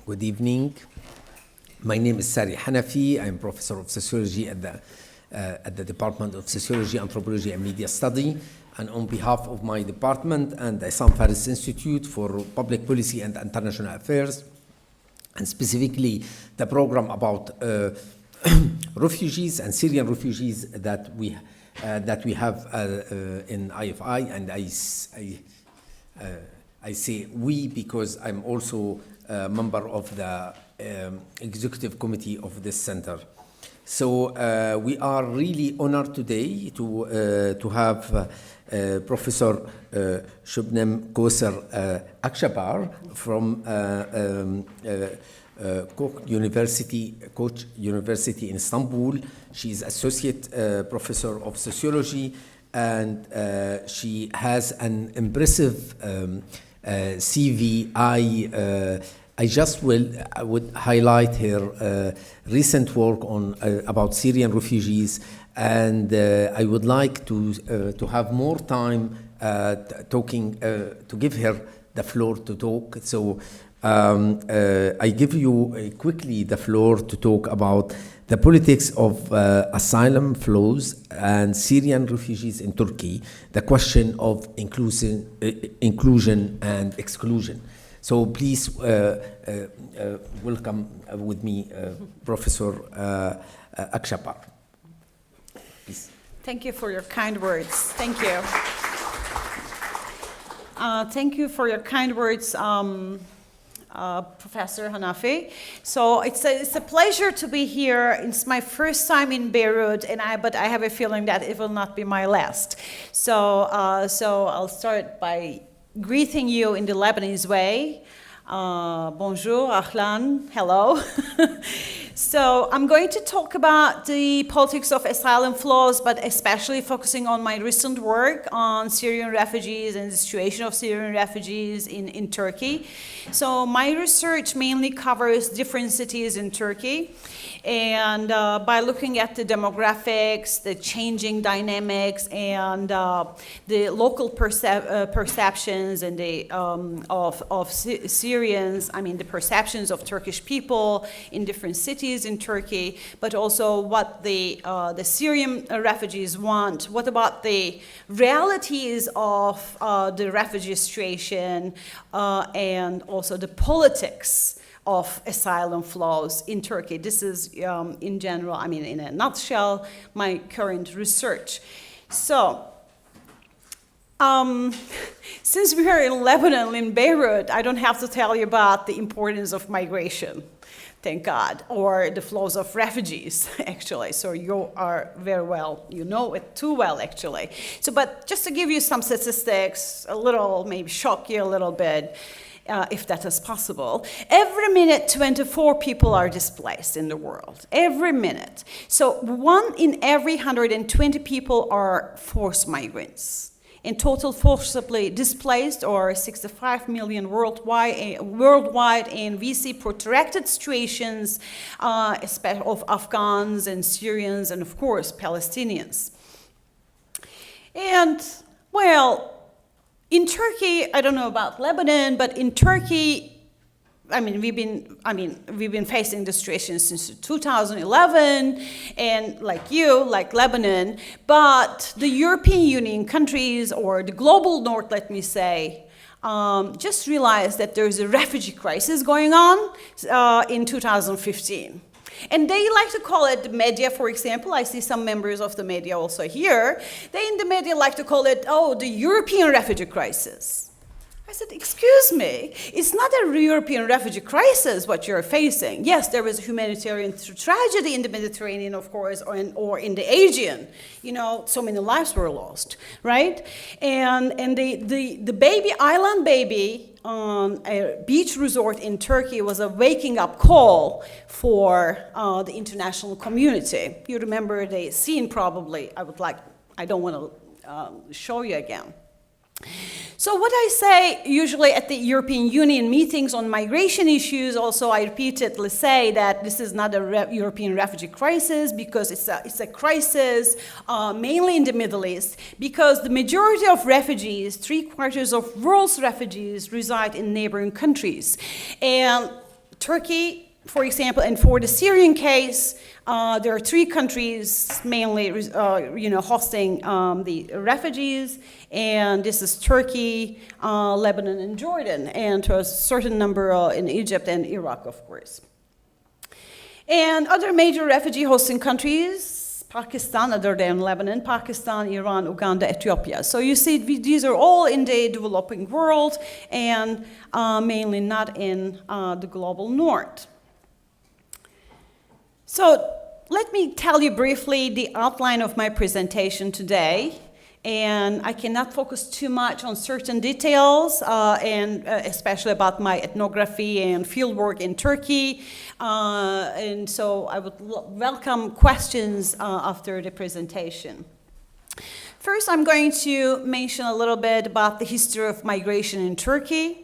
Good evening. My name is Sari Hanafi. I'm professor of sociology at the Department of Sociology, Anthropology, and Media Study. And on behalf of my department and the Sam Faris Institute for Public Policy and International Affairs, and specifically the program about refugees and Syrian refugees that we have in IFI, and I say we because I'm also a member of the executive committee of this center. So we are really honored today to have Professor Shubnem Koser Akshabar from Koç University in Istanbul. She's associate professor of sociology, and she has an impressive CV. I would highlight her recent work on about Syrian refugees, and I would like to have more time to give her the floor to talk. So I give you quickly the floor to talk about the politics of asylum flows and Syrian refugees in Turkey, the question of inclusion and exclusion. So please welcome with me Professor Akshabar. Please. Thank you for your kind words. Thank you. Thank you for your kind words, Professor Hanafi. So it's a pleasure to be here. It's my first time in Beirut, but I have a feeling that it will not be my last. So I'll start by greeting you in the Lebanese way. Bonjour, ahlan, hello. So I'm going to talk about the politics of asylum flows, but especially focusing on my recent work on Syrian refugees and the situation of Syrian refugees in Turkey. So my research mainly covers different cities in Turkey. And by looking at the demographics, the changing dynamics, and the local perceptions and of Syrians, the perceptions of Turkish people in different cities in Turkey, but also what the Syrian refugees want. What about the realities of the refugee situation and also the politics of asylum flows in Turkey. This is, in general, in a nutshell, my current research. So, since we are in Lebanon, in Beirut, I don't have to tell you about the importance of migration, thank God, or the flows of refugees, actually. So you are very well, you know it too well, actually. So, but just to give you some statistics, a little, maybe shock you a little bit, if that is possible. Every minute, 24 people are displaced in the world. Every minute. So 1 in every 120 people are forced migrants. In total, forcibly displaced are 65 million worldwide, and we see protracted situations, especially of Afghans and Syrians and, of course, Palestinians. And, well, in Turkey, I don't know about Lebanon, but in Turkey, we've been facing the situation since 2011, and like Lebanon, but the European Union countries, or the global north, let me say, just realized that there's a refugee crisis going on in 2015. And they like to call it, the media, for example, I see some members of the media also here, they in the media like to call it, the European refugee crisis. I said, excuse me, it's not a European refugee crisis what you're facing. Yes, there was a humanitarian tragedy in the Mediterranean, of course, or in the Aegean. So many lives were lost, right? And the island baby on a beach resort in Turkey was a waking up call for the international community. You remember the scene probably. I don't want to show you again. So what I say usually at the European Union meetings on migration issues, also I repeatedly say that this is not a European refugee crisis, because it's a crisis mainly in the Middle East, because the majority of refugees, 3/4 of world's refugees, reside in neighboring countries. And Turkey, for example, and for the Syrian case, there are three countries mainly, hosting the refugees, and this is Turkey, Lebanon, and Jordan, and to a certain number in Egypt and Iraq, of course. And other major refugee hosting countries, Pakistan, other than Lebanon, Pakistan, Iran, Uganda, Ethiopia. So you see, these are all in the developing world and mainly not in the global north. So let me tell you briefly the outline of my presentation today. And I cannot focus too much on certain details, especially about my ethnography and fieldwork in Turkey. And so I would welcome questions after the presentation. First, I'm going to mention a little bit about the history of migration in Turkey.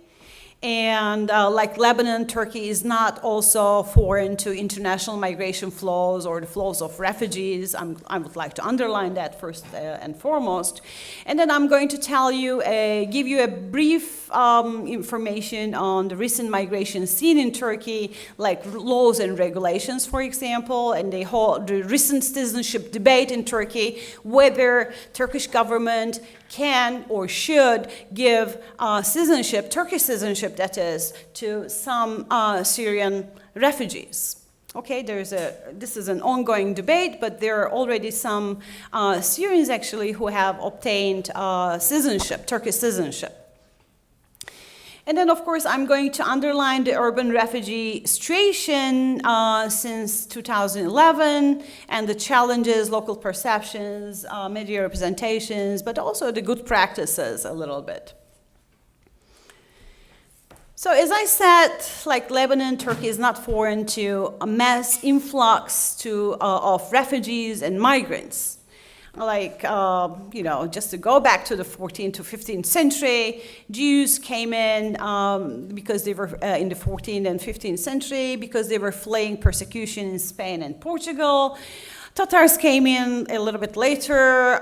And like Lebanon, Turkey is not also foreign to international migration flows or the flows of refugees. I would like to underline that first and foremost. And then I'm going to give you a brief information on the recent migration scene in Turkey, like laws and regulations, for example, and the recent citizenship debate in Turkey, whether Turkish government can or should give citizenship, Turkish citizenship that is, to some Syrian refugees. Okay, this is an ongoing debate, but there are already some Syrians actually who have obtained citizenship, Turkish citizenship. And then, of course, I'm going to underline the urban refugee situation since 2011 and the challenges, local perceptions, media representations, but also the good practices a little bit. So as I said, like Lebanon, Turkey is not foreign to a mass influx of refugees and migrants. Like, just to go back to the 14th to 15th century, Jews came in because they were in the 14th and 15th century because they were fleeing persecution in Spain and Portugal. Tatars came in a little bit later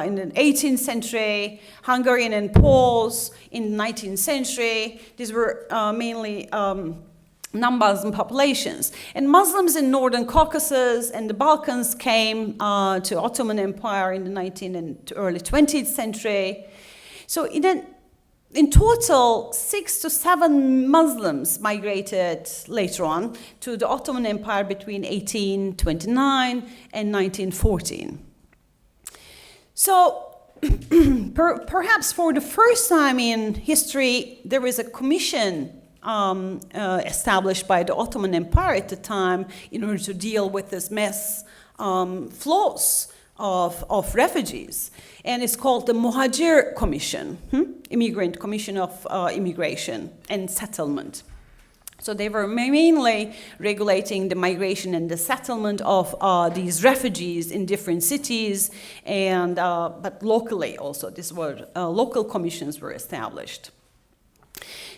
in the 18th century, Hungarian and Poles in the 19th century. These were mainly non-Muslim populations. And Muslims in Northern Caucasus and the Balkans came to Ottoman Empire in the 19th and early 20th century. So in total, 6 to 7 Muslims migrated later on to the Ottoman Empire between 1829 and 1914. So perhaps for the first time in history, there is a commission established by the Ottoman Empire at the time in order to deal with this mass flows of refugees. And it's called the Muhajir Commission, Immigrant Commission of Immigration and Settlement. So they were mainly regulating the migration and the settlement of these refugees in different cities, and but locally also. Local commissions were established.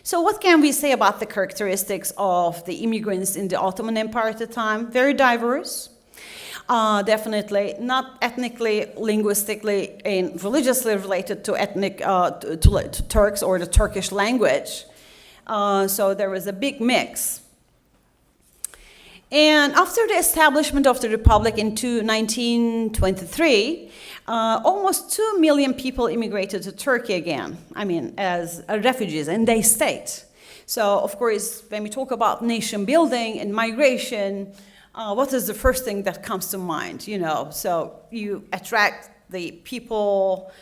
So what can we say about the characteristics of the immigrants in the Ottoman Empire at the time? Very diverse. Definitely not ethnically, linguistically, and religiously related to to Turks or the Turkish language. So there was a big mix. And after the establishment of the Republic in 1923, almost 2 million people immigrated to Turkey again, as refugees, and they stayed. So, of course, when we talk about nation building and migration, what is the first thing that comes to mind? So you attract the people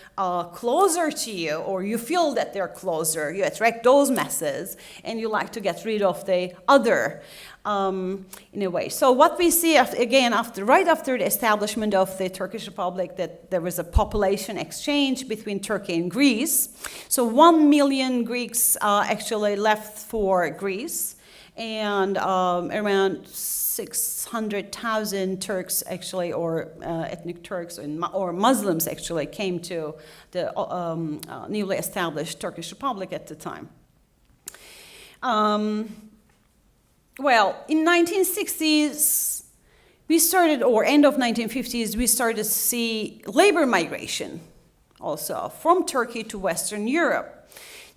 closer to you, or you feel that they're closer. You attract those masses, and you like to get rid of the other, in a way. So what we see, right after the establishment of the Turkish Republic, that there was a population exchange between Turkey and Greece. So 1 million Greeks actually left for Greece, and around 600,000 Turks actually, or ethnic Turks or Muslims actually came to the newly established Turkish Republic at the time. In 1960s, we started, or end of 1950s, we started to see labor migration also from Turkey to Western Europe.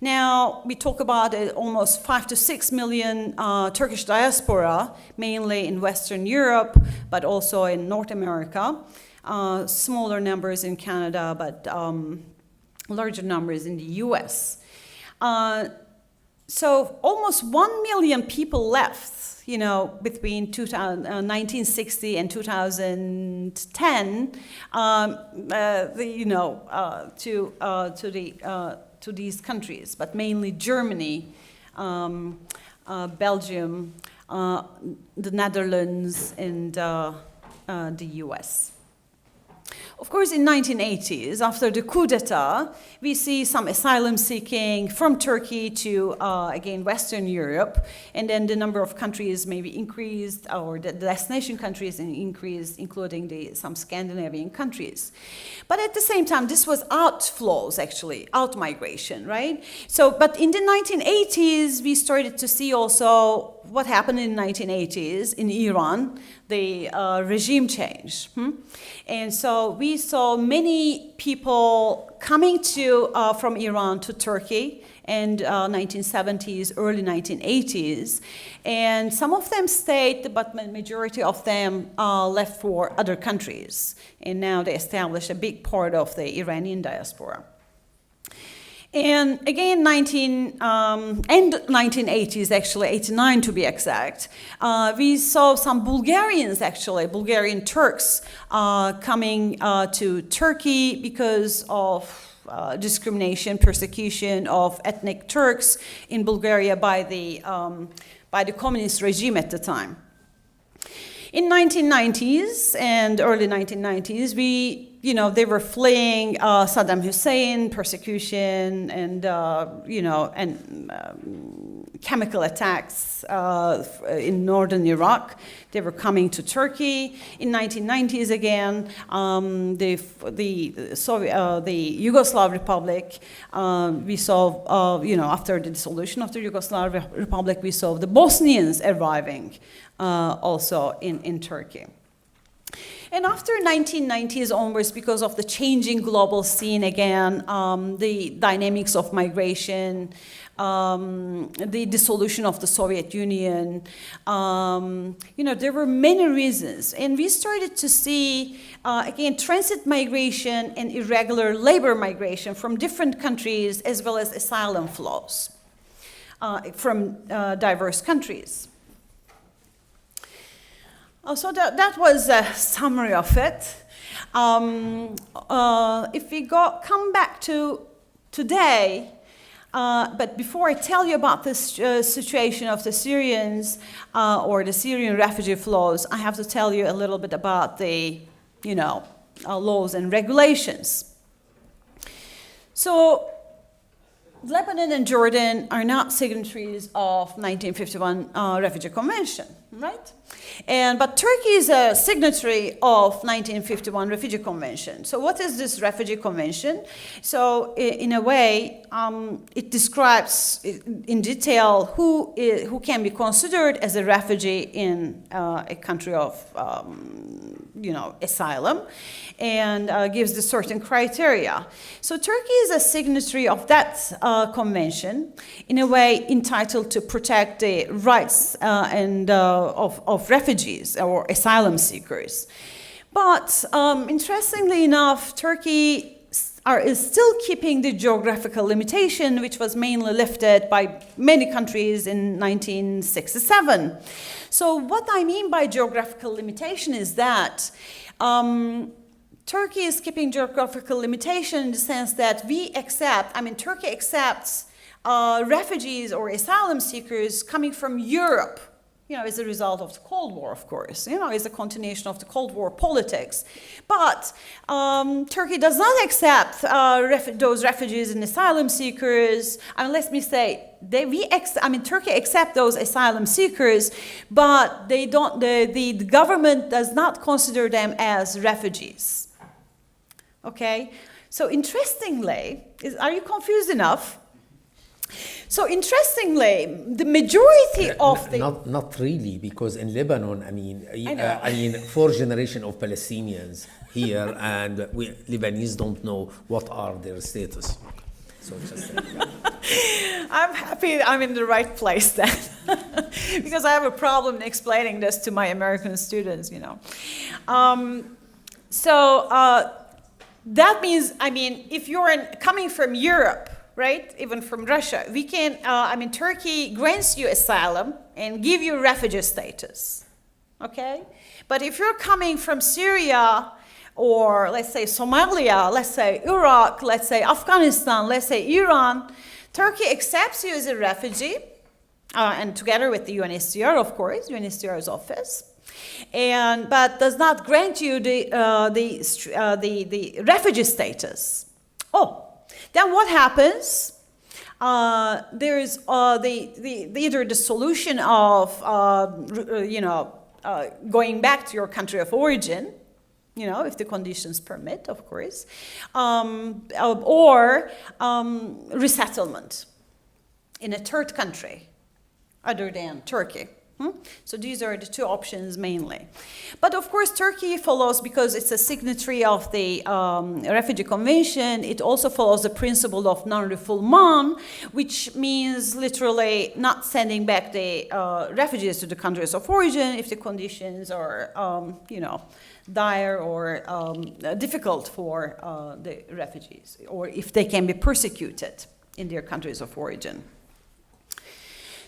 Now, we talk about almost 5 to 6 million Turkish diaspora, mainly in Western Europe, but also in North America. Smaller numbers in Canada, but larger numbers in the US. So almost 1 million people left, between 1960 and 2010, to these countries, but mainly Germany, Belgium, the Netherlands, and the US. Of course, in 1980s, after the coup d'etat, we see some asylum seeking from Turkey to, again, Western Europe, and then the number of countries maybe increased, or the destination countries increased, including some Scandinavian countries. But at the same time, this was outflows, actually, out-migration, right? So, but in the 1980s, we started to see also what happened in the 1980s in Iran, the regime change. And so we saw many people coming from Iran to Turkey in 1970s, early 1980s. And some of them stayed, but the majority of them left for other countries. And now they established a big part of the Iranian diaspora. And again, 1980s, actually, 89 to be exact, we saw some Bulgarians, actually, Bulgarian Turks, coming to Turkey because of discrimination, persecution of ethnic Turks in Bulgaria by the communist regime at the time. In 1990s and early 1990s, they were fleeing Saddam Hussein, persecution, and chemical attacks in northern Iraq. They were coming to Turkey. In 1990s again, the Yugoslav Republic, we saw, after the dissolution of the Yugoslav Republic, we saw the Bosnians arriving also in Turkey. And after 1990s onwards, because of the changing global scene again, the dynamics of migration, the dissolution of the Soviet Union, there were many reasons. And we started to see, again, transit migration and irregular labor migration from different countries, as well as asylum flows from diverse countries. So that was a summary of it. If we come back to today, but before I tell you about this situation of the Syrians or the Syrian refugee flows, I have to tell you a little bit about the, laws and regulations. So Lebanon and Jordan are not signatories of 1951 Refugee Convention, right? But Turkey is a signatory of 1951 Refugee Convention. So what is this Refugee Convention? So in a way, it describes in detail who can be considered as a refugee in a country of asylum, and gives the certain criteria. So Turkey is a signatory of that convention, in a way entitled to protect the rights of refugees or asylum seekers. But interestingly enough, Turkey is still keeping the geographical limitation, which was mainly lifted by many countries in 1967. So what I mean by geographical limitation is that Turkey is keeping geographical limitation in the sense that Turkey accepts refugees or asylum seekers coming from Europe, as a result of the Cold War, of course, as a continuation of the Cold War politics. But Turkey does not accept those refugees and asylum seekers. Let me say, Turkey accepts those asylum seekers, but they don't. The government does not consider them as refugees. Okay. So interestingly, are you confused enough? So interestingly, the majority of the not really, because in Lebanon, 4 generations of Palestinians here, and Lebanese don't know what are their status. So just I'm happy I'm in the right place then, because I have a problem explaining this to my American students, you know. That means, I mean, if you're coming from Europe, right, even from Russia, we can, Turkey grants you asylum and give you refugee status, okay? But if you're coming from Syria, or let's say Somalia, let's say Iraq, let's say Afghanistan, let's say Iran, Turkey accepts you as a refugee, and together with the UNHCR, of course, UNHCR's office, but does not grant you the refugee status. Oh, then what happens? There is either the solution of going back to your country of origin, you know, if the conditions permit, of course, or resettlement in a third country other than Turkey. So these are the two options mainly. But of course, Turkey follows, because it's a signatory of the Refugee Convention, it also follows the principle of non-refoulement, which means literally not sending back the refugees to the countries of origin if the conditions are, dire or difficult for the refugees, or if they can be persecuted in their countries of origin.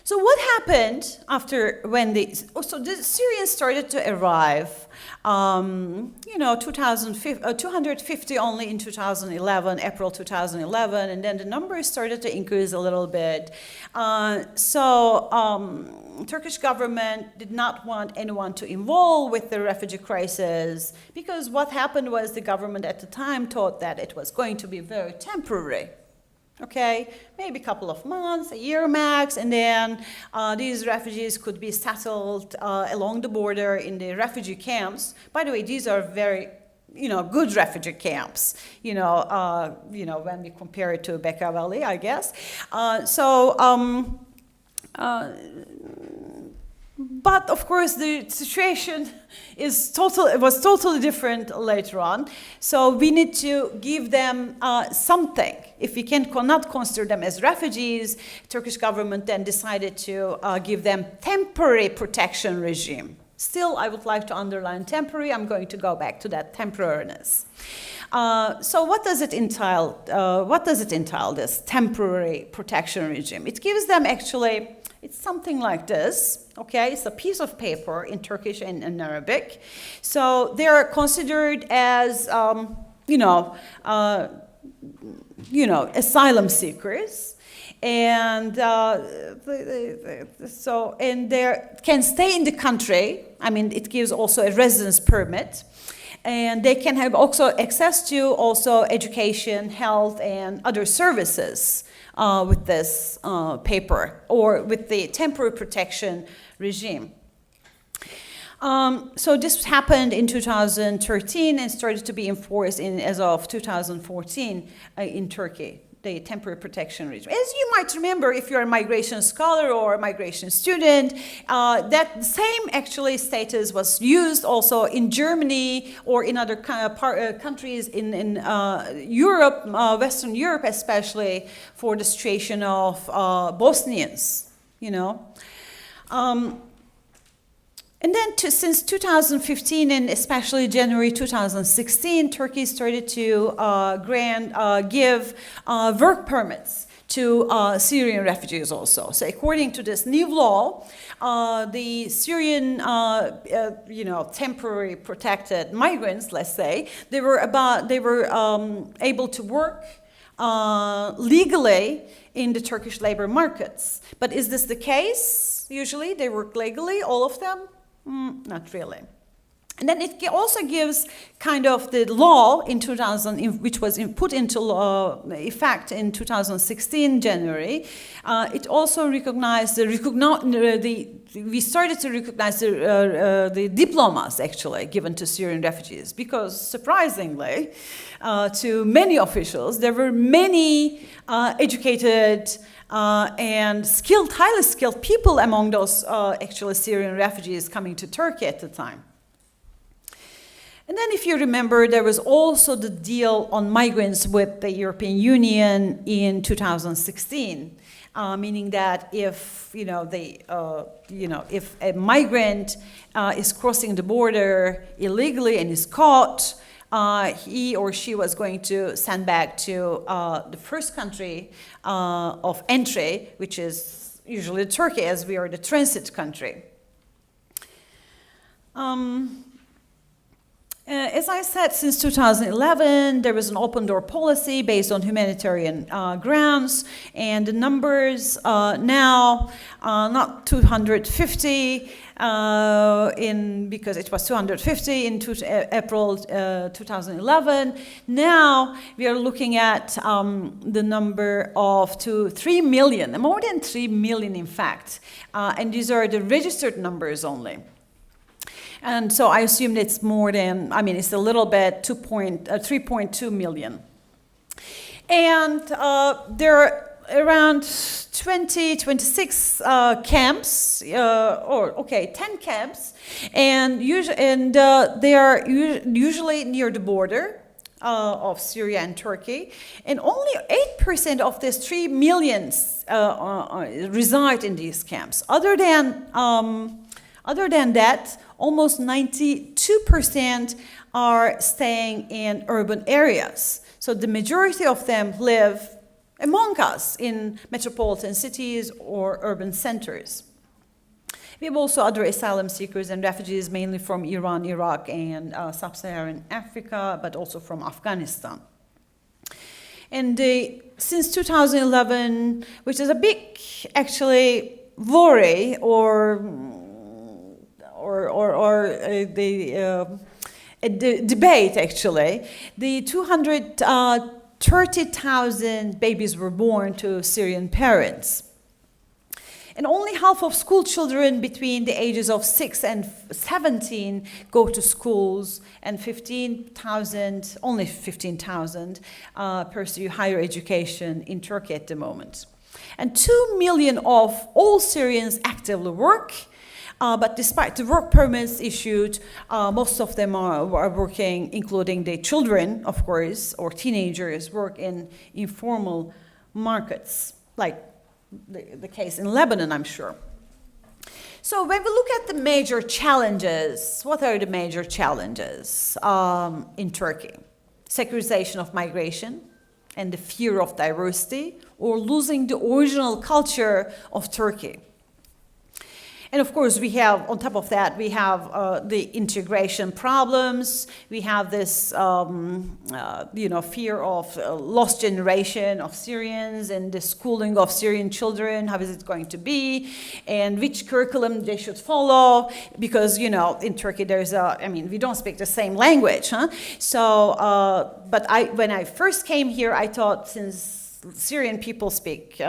So what happened after when the Syrians started to arrive, 250 only in 2011, April 2011, and then the numbers started to increase a little bit. Turkish government did not want anyone to involve with the refugee crisis, because what happened was the government at the time thought that it was going to be very temporary. Okay, maybe a couple of months, a year max, and then these refugees could be settled along the border in the refugee camps. By the way, these are very, good refugee camps. When we compare it to Bekaa Valley, I guess. But of course, the situation was totally different later on. So we need to give them something. If we cannot consider them as refugees, Turkish government then decided to give them temporary protection regime. Still, I would like to underline temporary. I'm going to go back to that temporariness. So what does it entail? This temporary protection regime? It gives them actually. It's something like this, okay? It's a piece of paper in Turkish and in Arabic. So they're considered as, asylum seekers, and they can stay in the country. I mean, it gives also a residence permit, and they can have also access to also education, health, and other services. With this paper, or with the temporary protection regime. So this happened in 2013 and started to be enforced as of 2014 in Turkey, the temporary protection regime. As you might remember, if you're a migration scholar or a migration student, that same actually status was used also in Germany or in other countries in Europe, Western Europe especially, for the situation of Bosnians, And then since 2015 and especially January 2016, Turkey started to give work permits to Syrian refugees also. So according to this new law, the Syrian, temporary protected migrants, let's say, they were able to work legally in the Turkish labor markets. But is this the case? Usually they work legally, all of them? Not really. And then it also gives kind of the law in 2000, which was put into effect in 2016 January. It also recognized we started to recognize the diplomas actually given to Syrian refugees, because surprisingly, to many officials, there were many educated and highly skilled people among those actually Syrian refugees coming to Turkey at the time. And then if you remember, there was also the deal on migrants with the European Union in 2016, meaning that if, if a migrant is crossing the border illegally and is caught, he or she was going to send back to the first country of entry, which is usually Turkey, as we are the transit country. As I said, since 2011, there was an open door policy based on humanitarian grounds, and the numbers now, not 250, because it was 250 in April 2011. Now we are looking at the number of 3 million, more than 3 million in fact, and these are the registered numbers only. And so I assume it's more than, it's a little bit, 3.2 million. And there are around 26 camps, 10 camps, and they are usually near the border of Syria and Turkey, and only 8% of these 3 million reside in these camps. Other than that, almost 92% are staying in urban areas. So the majority of them live among us in metropolitan cities or urban centers. We have also other asylum seekers and refugees, mainly from Iran, Iraq, and sub-Saharan Africa, but also from Afghanistan. And since 2011, which is a big, actually, worry the debate, actually. The 230,000 babies were born to Syrian parents. And only half of school children between the ages of 6 and 17 go to schools, and only 15,000 pursue higher education in Turkey at the moment. And 2 million of all Syrians actively work. But despite the work permits issued, most of them are working, including the children, of course, or teenagers, work in informal markets, like the case in Lebanon, I'm sure. So when we look at the major challenges, what are the major challenges in Turkey? Secularization of migration and the fear of diversity, or losing the original culture of Turkey. And of course, we have, on top of that, we have the integration problems. We have this, fear of lost generation of Syrians and the schooling of Syrian children. How is it going to be? And which curriculum they should follow? Because, in Turkey, we don't speak the same language, huh? So, but when I first came here, I thought since Syrian people speak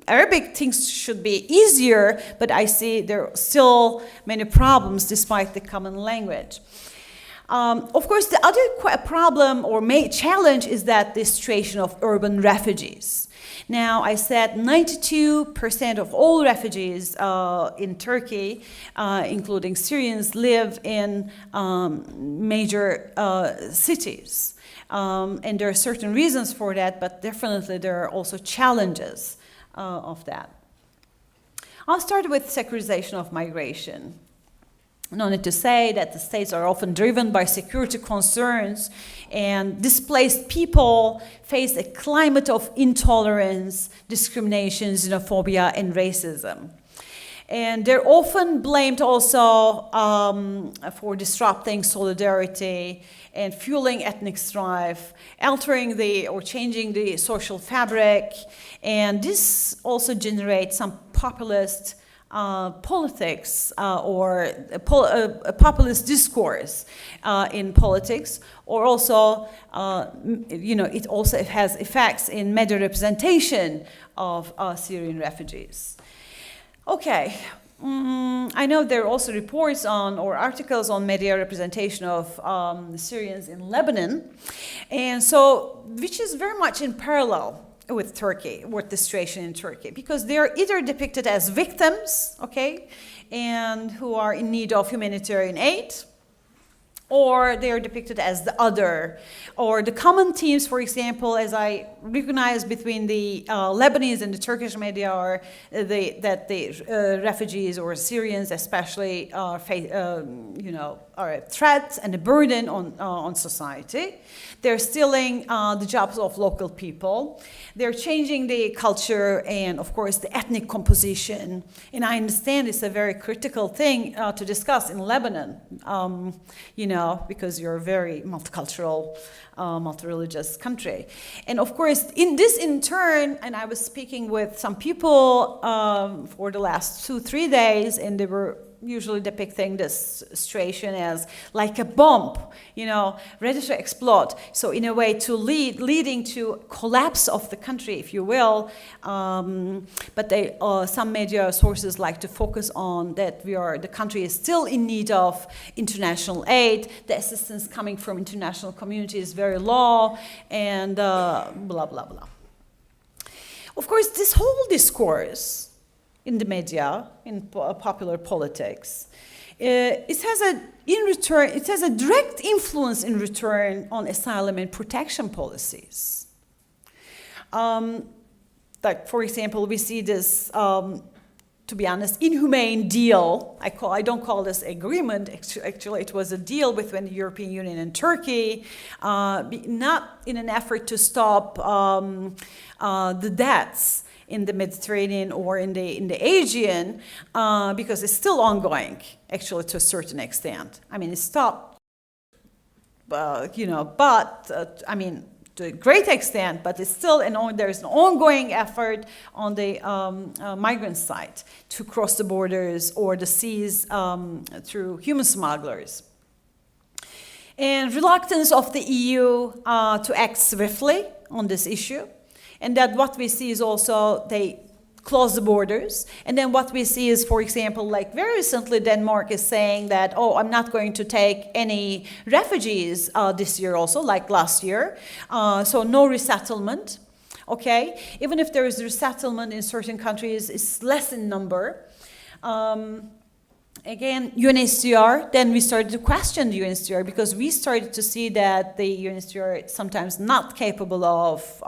Arabic, things should be easier, but I see there are still many problems despite the common language. Of course, the other problem or challenge is that the situation of urban refugees. Now, I said 92% of all refugees in Turkey, including Syrians, live in major cities. And there are certain reasons for that, but definitely there are also challenges of that. I'll start with secularization of migration. No need to say that the states are often driven by security concerns, and displaced people face a climate of intolerance, discrimination, xenophobia, and racism. And they're often blamed also for disrupting solidarity and fueling ethnic strife, altering or changing the social fabric. And this also generates some populist politics or a populist discourse in politics, or also, it also has effects in media representation of Syrian refugees. Okay, I know there are also reports or articles on media representation of Syrians in Lebanon, and so, which is very much in parallel with Turkey, with the situation in Turkey, because they are either depicted as victims, okay, and who are in need of humanitarian aid, or they are depicted as the other. Or the common themes, for example, as I recognize between the Lebanese and the Turkish media are that the refugees or Syrians especially are a threat and a burden on society. They're stealing the jobs of local people. They're changing the culture and, of course, the ethnic composition. And I understand it's a very critical thing to discuss in Lebanon, because you're a very multicultural, multi-religious country. And, of course, in turn, and I was speaking with some people for the last 2-3 days, and they were usually depicting this situation as like a bomb, ready to explode. So in a way leading to collapse of the country, if you will. But some media sources like to focus on that the country is still in need of international aid. The assistance coming from international community is very low, and blah, blah, blah. Of course, this whole discourse in the media, in popular politics, it has a direct influence in return on asylum and protection policies. Like, for example, we see this, to be honest, inhumane deal. I don't call this agreement. Actually, it was a deal between the European Union and Turkey, not in an effort to stop the deaths in the Mediterranean or in the Aegean, because it's still ongoing, actually, to a certain extent. I mean, it stopped, to a great extent, but it's still there's an ongoing effort on the migrant side to cross the borders or the seas through human smugglers. And reluctance of the EU to act swiftly on this issue. And that what we see is also they close the borders. And then what we see is, for example, like very recently Denmark is saying that, I'm not going to take any refugees this year also, like last year. So no resettlement, okay? Even if there is resettlement in certain countries, it's less in number. Again, UNHCR, then we started to question the UNHCR because we started to see that the UNHCR is sometimes not capable of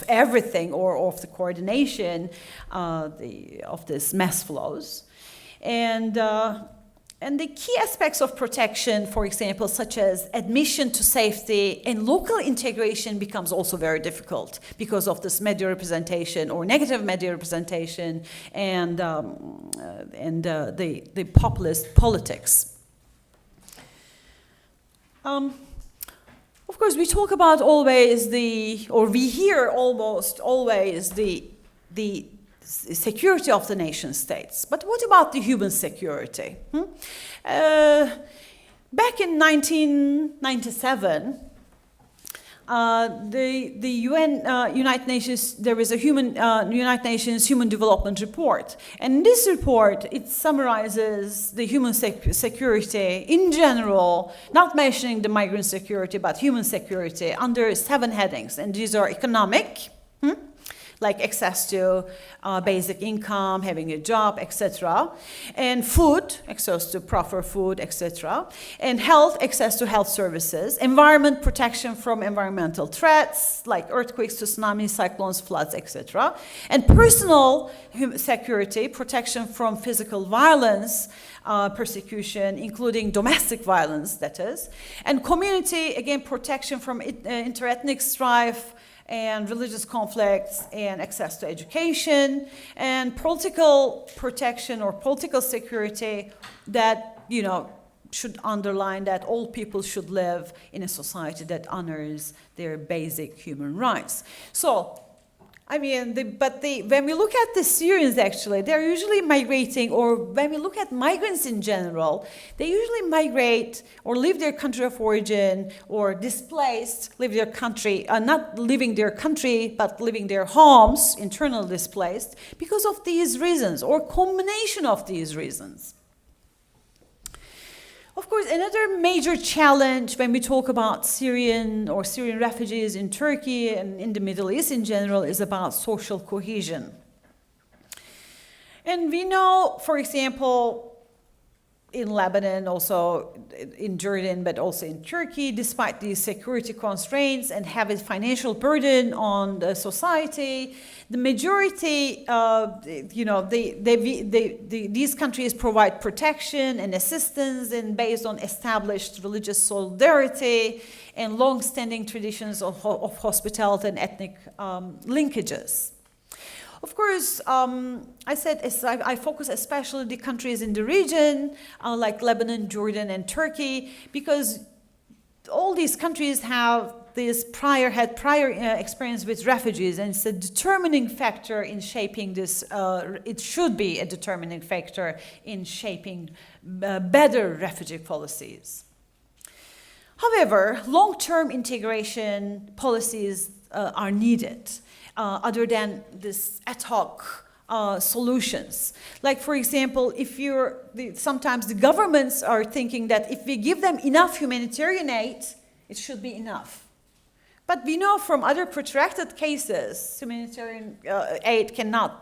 everything or of the coordination of this mass flows. And the key aspects of protection, for example, such as admission to safety and local integration becomes also very difficult because of this media representation or negative media representation and the populist politics. Of course, we talk about always we hear almost always the security of the nation states. But what about the human security? Back in 1997, the United Nations, there was a United Nations Human Development Report. And in this report, it summarizes the human security in general, not mentioning the migrant security, but human security under 7 headings. And these are economic, like access to basic income, having a job, etc. And food, access to proper food, etc. And health, access to health services. Environment, protection from environmental threats, like earthquakes, tsunamis, cyclones, floods, etc. And personal security, protection from physical violence, persecution, including domestic violence, that is. And community, again, protection from interethnic strife, and religious conflicts, and access to education, and political protection or political security that, should underline that all people should live in a society that honors their basic human rights. So, when we look at the Syrians, actually, they're usually migrating, or when we look at migrants in general, they usually migrate or leave their country of origin, or displaced, leave their country, not leaving their country, but leaving their homes, internally displaced, because of these reasons, or combination of these reasons. Of course, another major challenge when we talk about Syrian refugees in Turkey and in the Middle East in general is about social cohesion. And we know, for example, in Lebanon, also in Jordan, but also in Turkey, despite these security constraints and heavy financial burden on the society, the majority, these countries provide protection and assistance and based on established religious solidarity and long-standing traditions of hospitality and ethnic linkages. Of course, I said I focus especially the countries in the region, like Lebanon, Jordan, and Turkey, because all these countries have had prior experience with refugees, and it's a determining factor in shaping this. It should be a determining factor in shaping better refugee policies. However, long-term integration policies are needed. Other than this ad hoc solutions. Like, for example, sometimes the governments are thinking that if we give them enough humanitarian aid, it should be enough. But we know from other protracted cases, humanitarian aid cannot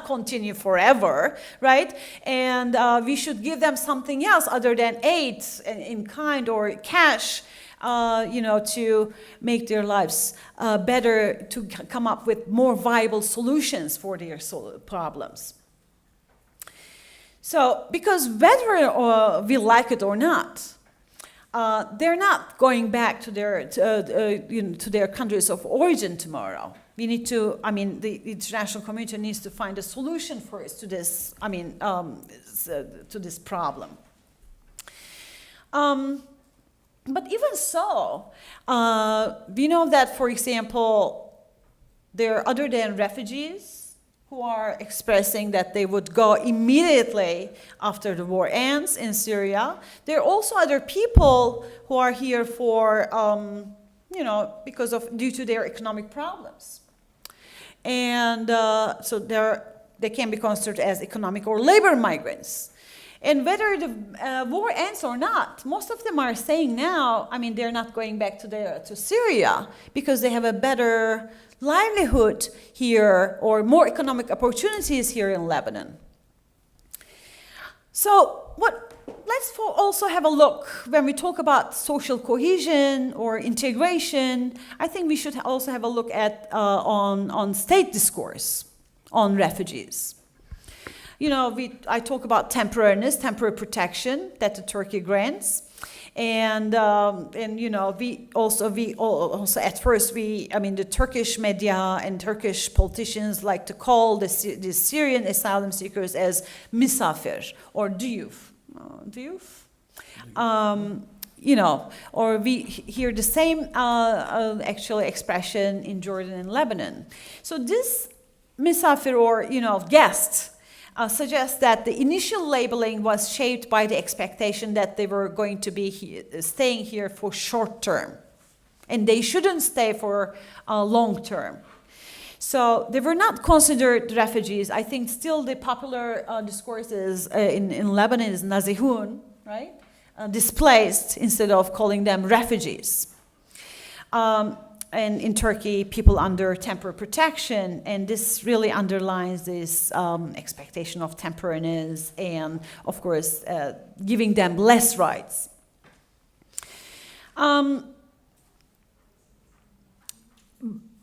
continue forever, right? And we should give them something else other than aid in kind or cash, to make their lives better, to come up with more viable solutions for their problems. So, because whether we like it or not, they're not going back to their countries of origin tomorrow. We need to, the international community needs to find a solution for us to this, to this problem. But even so, we know that, for example, there are other than refugees who are expressing that they would go immediately after the war ends in Syria. There are also other people who are here for, due to their economic problems. And so they can be considered as economic or labor migrants. And whether the war ends or not, most of them are saying now, they're not going back to Syria because they have a better livelihood here or more economic opportunities here in Lebanon. So let's also have a look, when we talk about social cohesion or integration, I think we should also have a look at on state discourse on refugees. I talk about temporary protection that the Turkey grants, and we also at first the Turkish media and Turkish politicians like to call the Syrian asylum seekers as misafir or duyuf, or we hear the same actually expression in Jordan and Lebanon. So this misafir or guest. Suggests that the initial labeling was shaped by the expectation that they were going to be staying here for short term, and they shouldn't stay for long term. So they were not considered refugees. I think still the popular discourse is in Lebanon is nazihun, right? Displaced instead of calling them refugees. And in Turkey, people under temporary protection, and this really underlines this expectation of temporariness and, of course, giving them less rights. In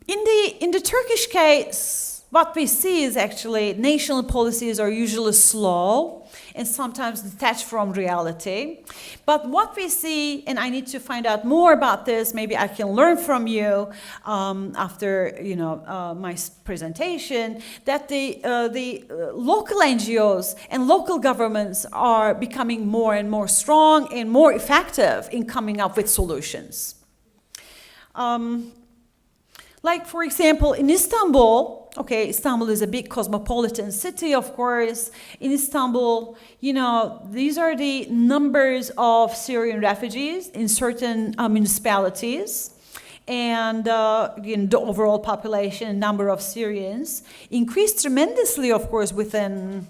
the Turkish case, what we see is actually national policies are usually slow and sometimes detached from reality. But what we see, and I need to find out more about this, maybe I can learn from you after my presentation, that the local NGOs and local governments are becoming more and more strong and more effective in coming up with solutions. Like, for example, in Istanbul, Istanbul is a big cosmopolitan city, of course. In Istanbul, these are the numbers of Syrian refugees in certain municipalities. And the overall population, number of Syrians, increased tremendously, of course, within,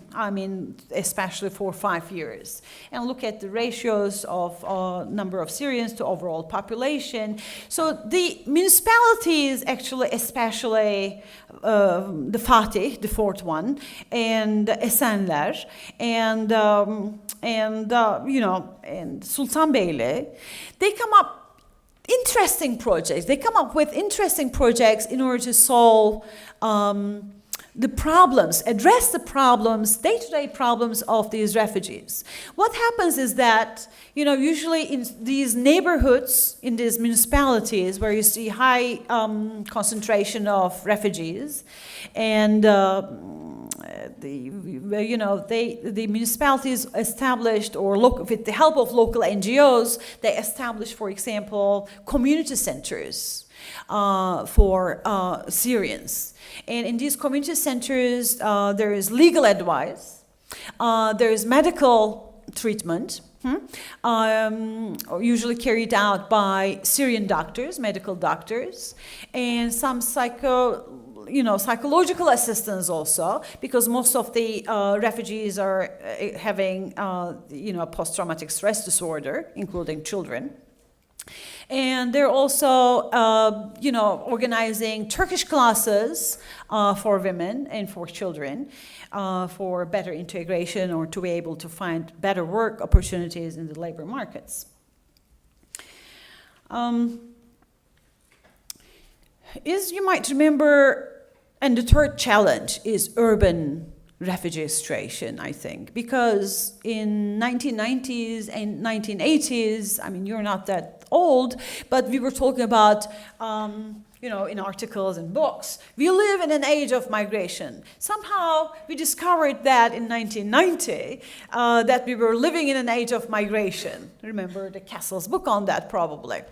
especially 4 or 5 years. And look at the ratios of number of Syrians to overall population. So the municipalities, actually, especially the Fatih, the fourth one, and Esenler, and Sultanbeyli, they come up interesting projects. They come up with interesting projects in order to solve the problems, address the problems, day-to-day problems of these refugees. What happens is that, usually in these neighborhoods, in these municipalities where you see high concentration of refugees, and the municipalities established, or with the help of local NGOs, they established, for example, community centers for Syrians. And in these community centers, there is legal advice, there is medical treatment, usually carried out by Syrian doctors, medical doctors, and some psychological assistance also, because most of the refugees are having, post-traumatic stress disorder, including children. And they're also, organizing Turkish classes for women and for children for better integration, or to be able to find better work opportunities in the labor markets. You might remember, and the third challenge is urban registration, I think, because in 1990s and 1980s, you're not that old, but we were talking about, in articles and books, we live in an age of migration. Somehow we discovered that in 1990, that we were living in an age of migration. Remember the Castle's book on that, probably.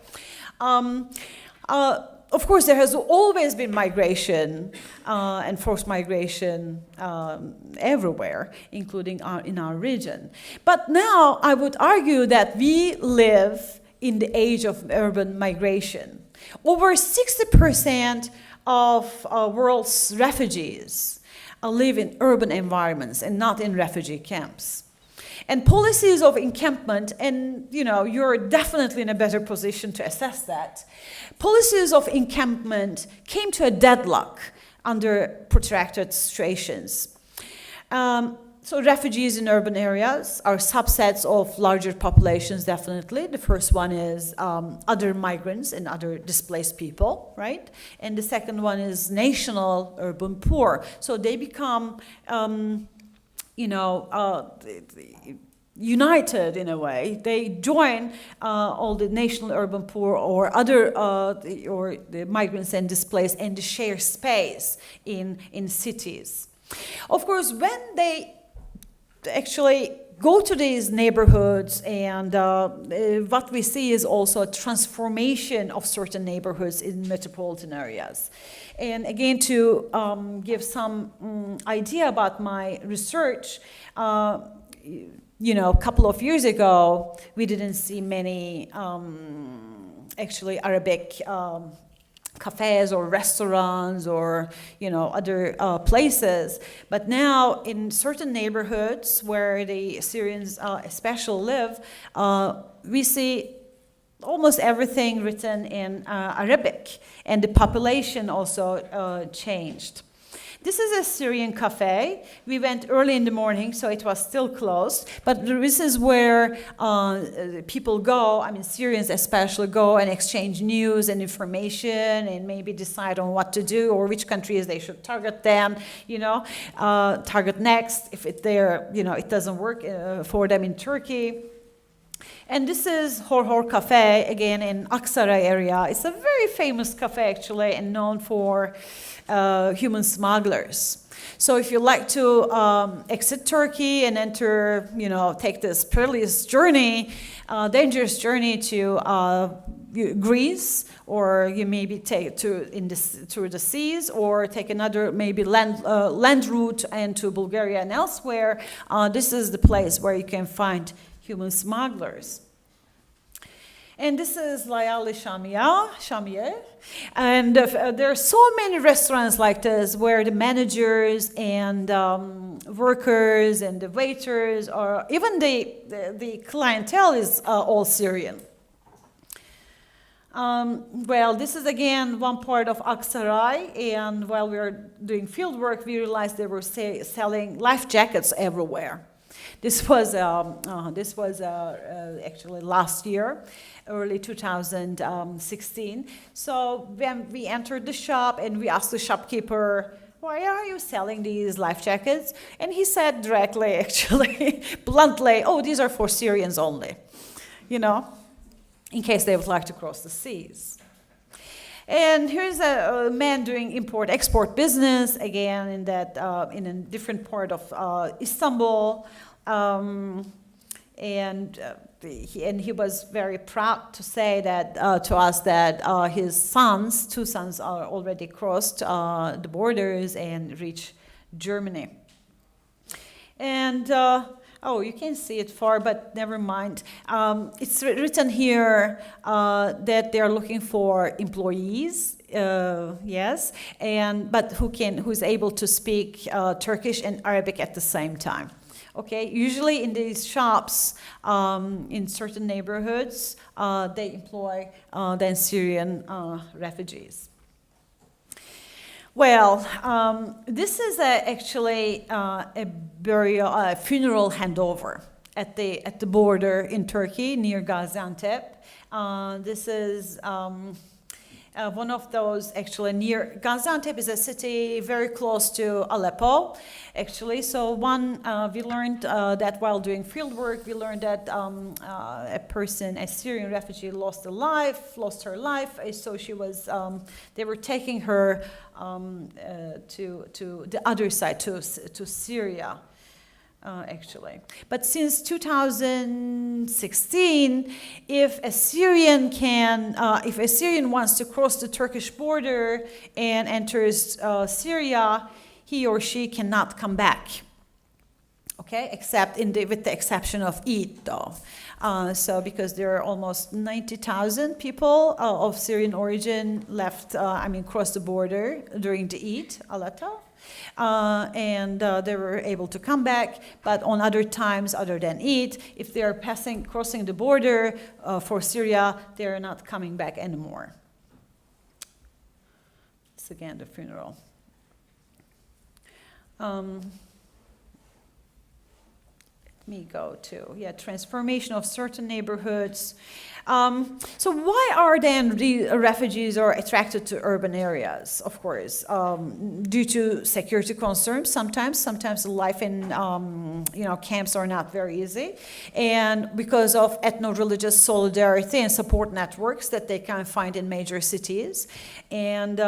Of course, there has always been migration and forced migration everywhere, including in our region. But now I would argue that we live in the age of urban migration. Over 60% of world's refugees live in urban environments and not in refugee camps. And policies of encampment, and you're definitely in a better position to assess that. Policies of encampment came to a deadlock under protracted situations. So refugees in urban areas are subsets of larger populations, definitely. The first one is other migrants and other displaced people, right? And the second one is national urban poor. So they become united in a way. They join all the national urban poor or other or the migrants and displaced, and they share space in cities. Of course, when they actually go to these neighborhoods, and what we see is also a transformation of certain neighborhoods in metropolitan areas. And again, to give some idea about my research, a couple of years ago, we didn't see many actually Arabic cafes or restaurants or other places. But now in certain neighborhoods where the Syrians especially live, we see almost everything written in Arabic, and the population also changed. This is a Syrian cafe. We went early in the morning, so it was still closed. But this is where people go, Syrians especially go and exchange news and information and maybe decide on what to do or which countries they should target them, target next if it doesn't work for them in Turkey. And this is Hor Cafe, again in Aksaray area. It's a very famous cafe, actually, and known for human smugglers. So if you like to exit Turkey and enter, take this perilous journey, dangerous journey to Greece, or you maybe take through the seas, or take another maybe land route and to Bulgaria and elsewhere, this is the place where you can find human smugglers. And this is Layali Shamier. And there are so many restaurants like this where the managers and workers and the waiters, or even the clientele is all Syrian. Well, this is again one part of Aksaray, and while we were doing field work, we realized they were selling life jackets everywhere. This was actually last year, early 2016. So when we entered the shop and we asked the shopkeeper, why are you selling these life jackets? And he said directly, actually, bluntly, oh, these are for Syrians only, you know, in case they would like to cross the seas. And here's a man doing import-export business, again, in a different part of Istanbul. And he was very proud to say that to us that his two sons are already crossed the borders and reached Germany. And oh, you can see it far, but never mind. It's written here that they are looking for employees. Yes, but who's able to speak Turkish and Arabic at the same time. Okay, usually in these shops, in certain neighborhoods, they employ then Syrian refugees. Well, this is actually a funeral handover at the border in Turkey near Gaziantep. This is one of those actually near Gaziantep is a city very close to Aleppo, actually. So we learned that while doing field work, we learned that a Syrian refugee lost her life. So they were taking her to the other side, to Syria. Actually. But since 2016, if a Syrian wants to cross the Turkish border and enters Syria, he or she cannot come back. Okay, except with the exception of Eid, though. So because there are almost 90,000 people of Syrian origin left, crossed the border during the Eid, al-Adha. And they were able to come back, but on other times other than Eid, if they are crossing the border for Syria, they are not coming back anymore. It's again the funeral. Let me go to transformation of certain neighborhoods. So why are then the refugees are attracted to urban areas? Of course, due to security concerns. Sometimes life in camps are not very easy, and because of ethno-religious solidarity and support networks that they can find in major cities, and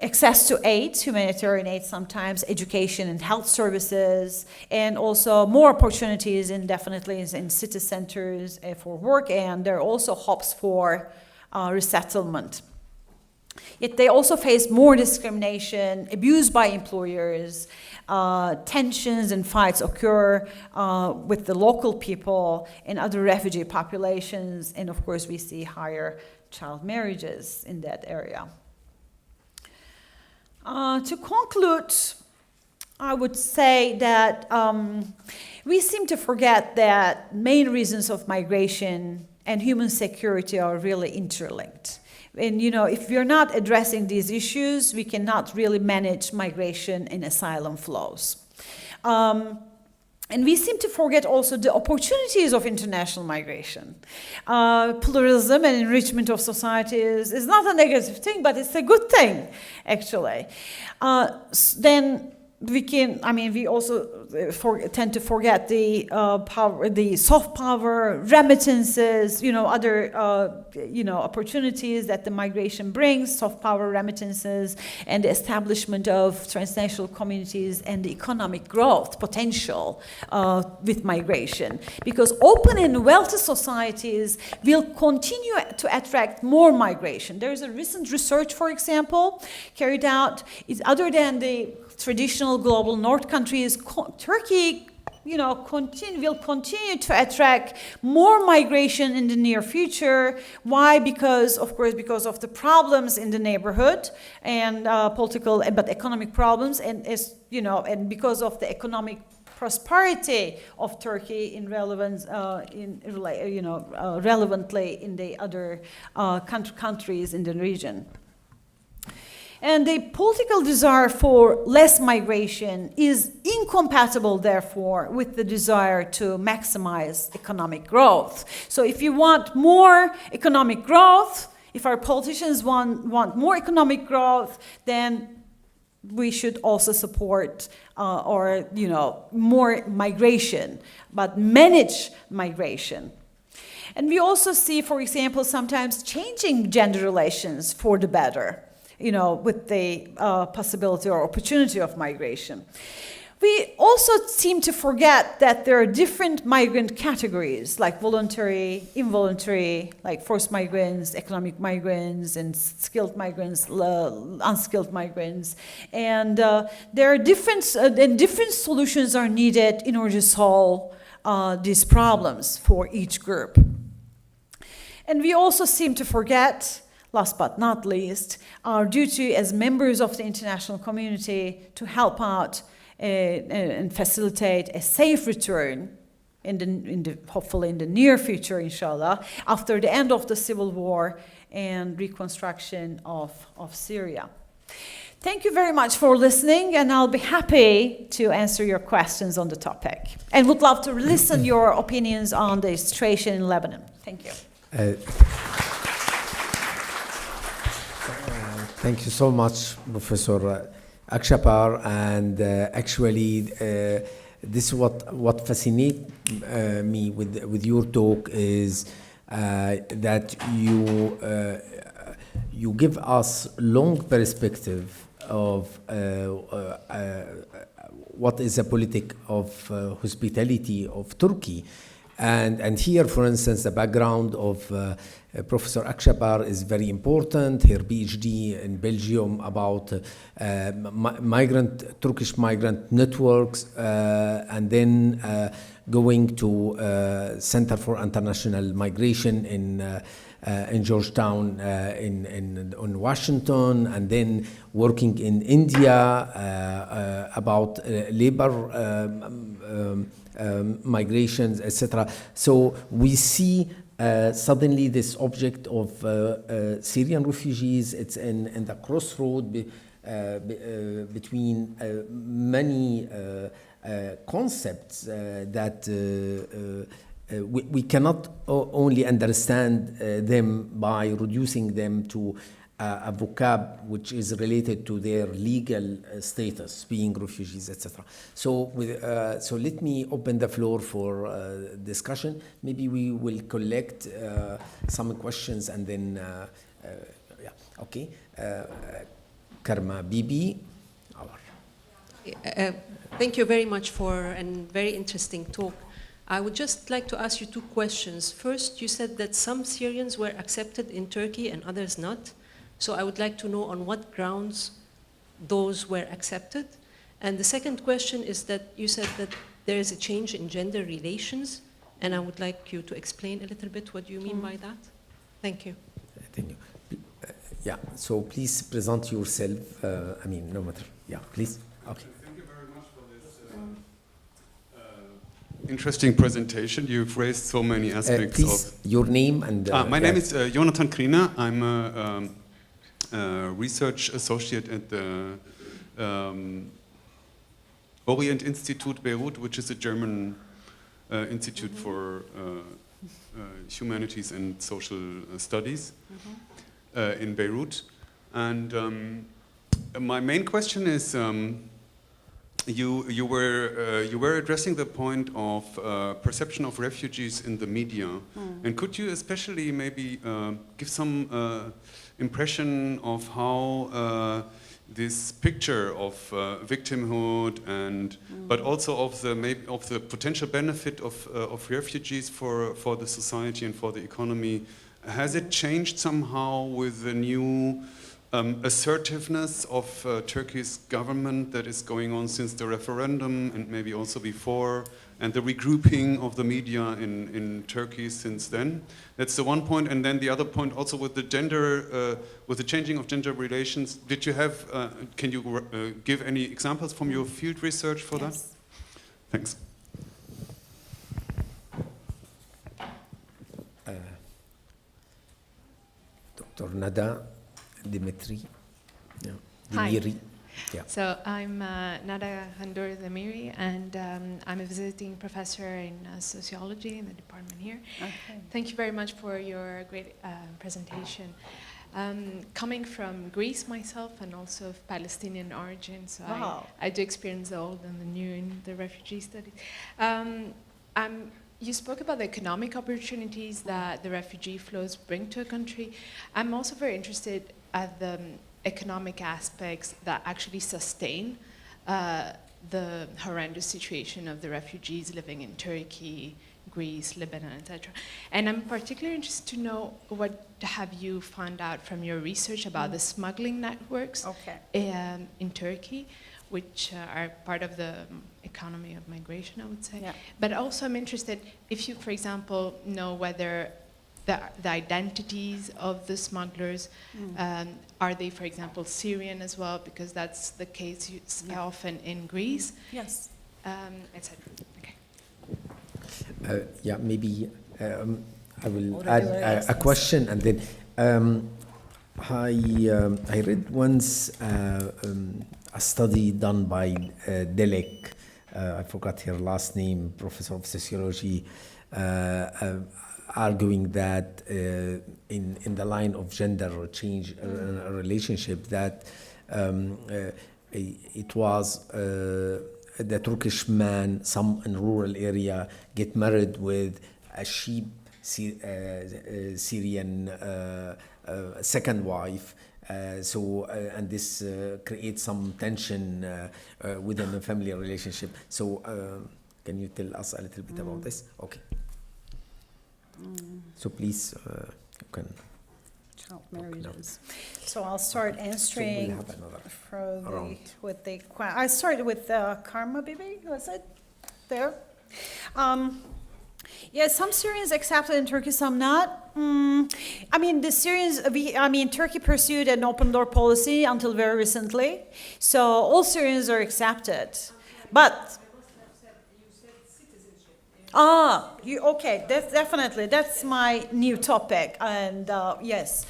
access to aid, humanitarian aid, sometimes education and health services, and also more opportunities definitely in city centers for work, and there are also hopes for resettlement. Yet they also face more discrimination, abuse by employers, tensions and fights occur with the local people and other refugee populations, and of course we see higher child marriages in that area. To conclude, I would say that we seem to forget that main reasons of migration and human security are really interlinked. And if we're not addressing these issues, we cannot really manage migration and asylum flows. And we seem to forget also the opportunities of international migration. Pluralism and enrichment of societies is not a negative thing, but it's a good thing, actually. Then we also tend to forget the power, the soft power, remittances, other, opportunities that the migration brings, soft power, remittances, and the establishment of transnational communities and the economic growth potential with migration. Because open and wealthy societies will continue to attract more migration. There is a recent research, for example, carried out, other than the traditional global north countries, Turkey will continue to attract more migration in the near future. Why? Because, of course, because of the problems in the neighborhood and political but economic problems, and and because of the economic prosperity of Turkey in relevance, relevantly in the other countries in the region. And the political desire for less migration is incompatible, therefore, with the desire to maximize economic growth. So if you want more economic growth, if our politicians want more economic growth, then we should also support more migration, but manage migration. And we also see, for example, sometimes changing gender relations for the better, with the possibility or opportunity of migration. We also seem to forget that there are different migrant categories, like voluntary, involuntary, like forced migrants, economic migrants, and skilled migrants, unskilled migrants. And there are different solutions are needed in order to solve these problems for each group. And we also seem to forget, last but not least, our duty as members of the international community to help out and facilitate a safe return hopefully in the near future, inshallah, after the end of the civil war and reconstruction of Syria. Thank you very much for listening, and I'll be happy to answer your questions on the topic, and would love to listen your opinions on the situation in Lebanon. Thank you. Thank you so much, Professor Akshapar, and actually this is what fascinates me with your talk is that you give us long perspective of what is the politic of hospitality of Turkey. And here, for instance, the background of Professor Akshapar is very important. Her PhD in Belgium about Turkish migrant networks, and then going to Center for International Migration in Georgetown in Washington, and then working in India about labor migrations, etc. So we see suddenly this object of Syrian refugees. It's in the crossroad between many concepts that we cannot only understand them by reducing them to a vocab which is related to their legal status, being refugees, etc. So let me open the floor for discussion. Maybe we will collect some questions and then, okay. Karma Bibi. Thank you very much for a very interesting talk. I would just like to ask you two questions. First, you said that some Syrians were accepted in Turkey and others not. So I would like to know on what grounds those were accepted. And the second question is that you said that there is a change in gender relations, and I would like you to explain a little bit what you mean by that. Thank you. Thank you. Yeah, so please present yourself. No matter. Yeah, please. Okay. Thank you very much for this interesting presentation. You've raised so many aspects please, your name and... my name is Jonathan Kriener. I'm a research associate at the Orient Institute Beirut, which is a German institute for humanities and social studies in Beirut. And my main question is, you were addressing the point of perception of refugees in the media, and could you especially maybe give some impression of how this picture of victimhood and but also of the potential benefit of refugees for the society and for the economy, has it changed somehow with the new assertiveness of Turkey's government that is going on since the referendum and maybe also before, and the regrouping of the media in Turkey since then. That's the one point, and then the other point also with the gender, with the changing of gender relations. Did you have? Can you give any examples from your field research for that? Thanks. Dr. Nada Dimitri. Yeah. Hi. Dimiri. Yeah. So I'm Nada Handur Demiri, and I'm a visiting professor in sociology in the department here. Okay. Thank you very much for your great presentation. Coming from Greece myself and also of Palestinian origin, so Wow. I do experience the old and the new in the refugee studies. You spoke about the economic opportunities that the refugee flows bring to a country. I'm also very interested at the economic aspects that actually sustain the horrendous situation of the refugees living in Turkey, Greece, Lebanon, etc. And I'm particularly interested to know what have you found out from your research about the smuggling networks in Turkey, which are part of the economy of migration, I would say. Yeah. But also I'm interested if you, for example, know whether the identities of the smugglers, are they, for example, Syrian as well, because that's the case often in Greece, Yes. etc. Okay. Yeah, maybe I will Or add do a question, and then I read once a study done by Delek, I forgot her last name, professor of sociology, arguing that in the line of gender change relationship, that it was the Turkish man, some in rural area, get married with a sheep Syrian second wife. And this creates some tension within the family relationship. So can you tell us a little bit about this? Okay. So please, you can. Child marriages. So I'll start answering So we'll have another round. I started with Karma Bibi, was it? There? Yes, some Syrians accepted in Turkey, some not. I mean, the Syrians, Turkey pursued an open door policy until very recently. So all Syrians are accepted. But okay, definitely. That's my new topic. And yes,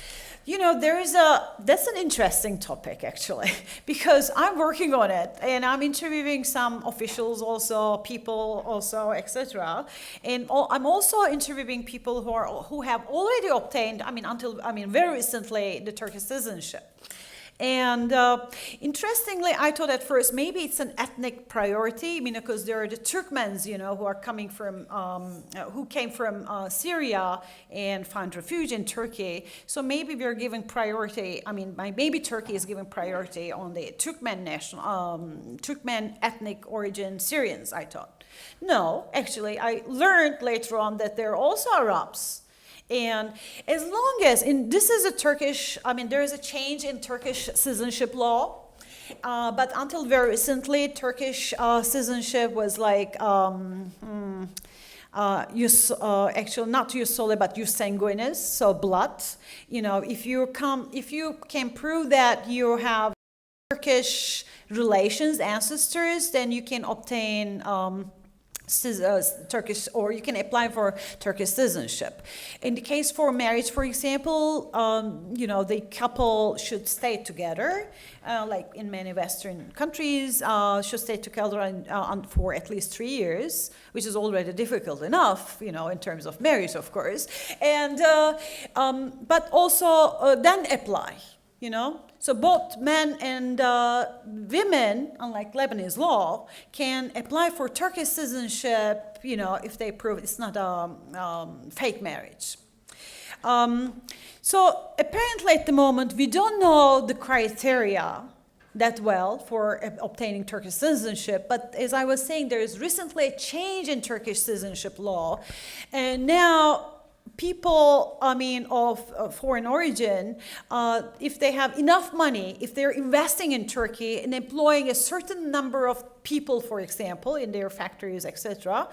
you know, that's an interesting topic actually, because I'm working on it and I'm interviewing some officials also, people also, etc. And I'm also interviewing people who have already obtained, very recently, the Turkish citizenship. And interestingly, I thought at first maybe it's an ethnic priority, because there are the Turkmens, who are coming from, who came from Syria and found refuge in Turkey. So maybe we're giving priority. Maybe Turkey is giving priority on the Turkmen Turkmen ethnic origin Syrians. I thought, no, actually, I learned later on that there are also Arabs. And as long as, this is a Turkish, there is a change in Turkish citizenship law, but until very recently, Turkish citizenship was like, actually not jus soli, but jus sanguinis, so blood. If you can prove that you have Turkish relations, ancestors, then you can obtain Turkish, or you can apply for Turkish citizenship. In the case for marriage, for example, the couple should stay together, like in many Western countries, should stay together for at least 3 years, which is already difficult enough, in terms of marriage, of course. And but also then apply, So both men and women, unlike Lebanese law, can apply for Turkish citizenship, if they prove it's not a fake marriage. So apparently at the moment, we don't know the criteria that well for obtaining Turkish citizenship. But as I was saying, there is recently a change in Turkish citizenship law. And now people, of foreign origin, if they have enough money, if they're investing in Turkey and employing a certain number of people, for example, in their factories, etc.,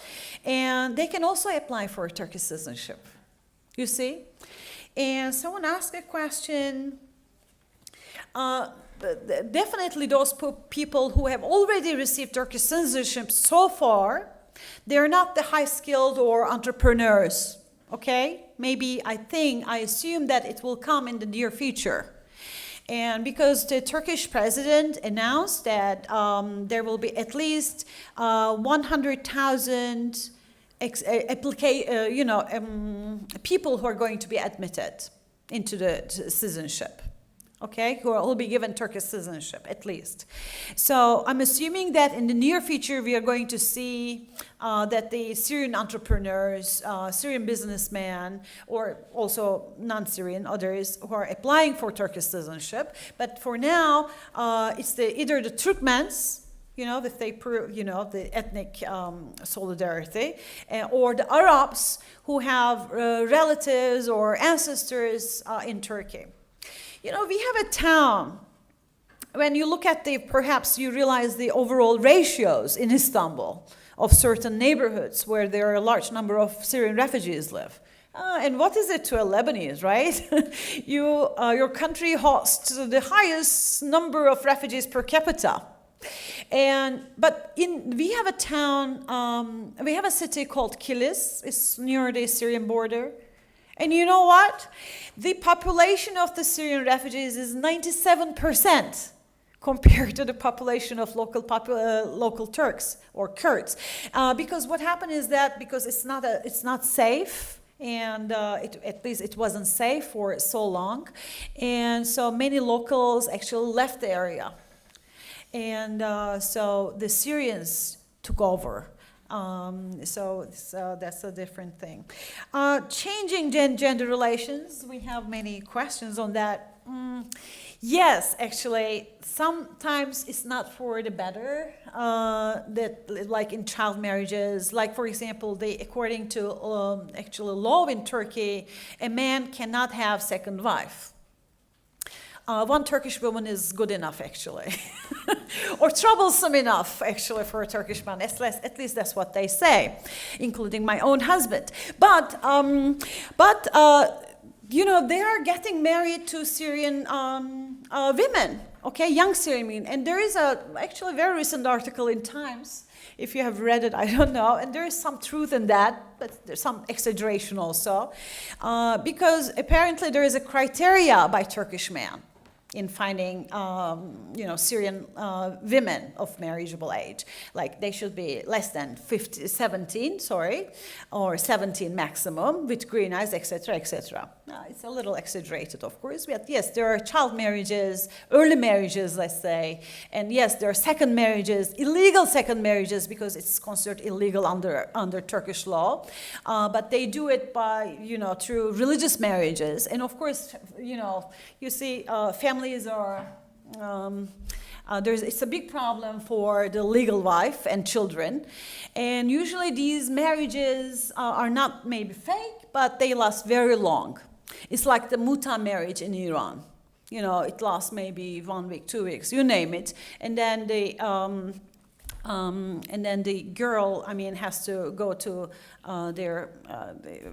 and they can also apply for Turkish citizenship. You see? And someone asked a question. Definitely those people who have already received Turkish citizenship so far, they're not the high-skilled or entrepreneurs, okay? Maybe I assume that it will come in the near future. And because the Turkish president announced that there will be at least 100,000 people who are going to be admitted into the citizenship. Okay, who will be given Turkish citizenship, at least. So I'm assuming that in the near future, we are going to see that the Syrian entrepreneurs, Syrian businessmen, or also non-Syrian others who are applying for Turkish citizenship. But for now, it's either the Turkmens, if they prove, the ethnic solidarity, or the Arabs who have relatives or ancestors in Turkey. We have a town. When you look at perhaps you realize the overall ratios in Istanbul of certain neighborhoods where there are a large number of Syrian refugees live. And what is it to a Lebanese, right? Your country hosts the highest number of refugees per capita. But we have a town, we have a city called Kilis. It's near the Syrian border. And you know what? The population of the Syrian refugees is 97% compared to the population of local Turks or Kurds. Because what happened is that because it's not safe, and at least it wasn't safe for so long, and so many locals actually left the area, and so the Syrians took over. So that's a different thing. Changing gender relations, we have many questions on that. Yes, actually, sometimes it's not for the better, that like in child marriages, like for example, according to actual law in Turkey, a man cannot have second wife. One Turkish woman is good enough, actually, or troublesome enough, actually, for a Turkish man. At least that's what they say, including my own husband. But they are getting married to Syrian women, okay, young Syrian women. And there is actually a very recent article in Times. If you have read it, I don't know. And there is some truth in that, but there's some exaggeration also, because apparently there is a criteria by Turkish men in finding, Syrian women of marriageable age. Like they should be less than 17, or 17 maximum, with green eyes, etc., etc. It's a little exaggerated, of course, but yes, there are child marriages, early marriages, let's say, and yes, there are second marriages, illegal second marriages, because it's considered illegal under Turkish law, but they do it by, through religious marriages, and of course, you see, families are, it's a big problem for the legal wife and children, and usually these marriages are not maybe fake, but they last very long. It's like the muta marriage in Iran. It lasts maybe 1 week, 2 weeks, you name it, and then the girl, has to go to their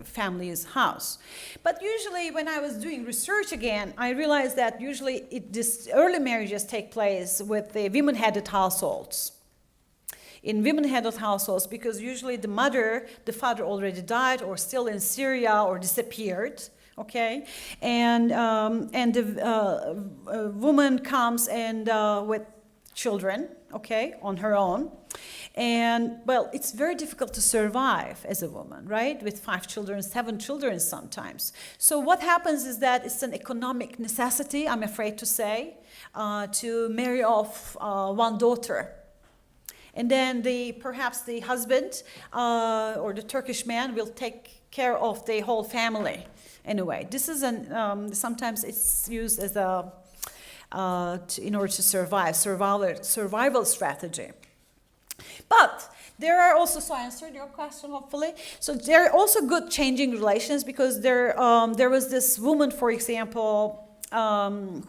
family's house. But usually, when I was doing research again, I realized that usually this early marriages take place with the women-headed households. In women-headed households, because usually the father already died, or still in Syria, or disappeared. Okay, and the woman comes and with children, okay, on her own, and well, it's very difficult to survive as a woman, right? With 5 children, 7 children sometimes. So what happens is that it's an economic necessity, I'm afraid to say, to marry off one daughter. And then perhaps the husband or the Turkish man will take care of the whole family. Anyway, this is sometimes it's used as in order to survive, survival strategy. But there are also, so I answered your question hopefully. So there are also good changing relations, because there was this woman, for example, who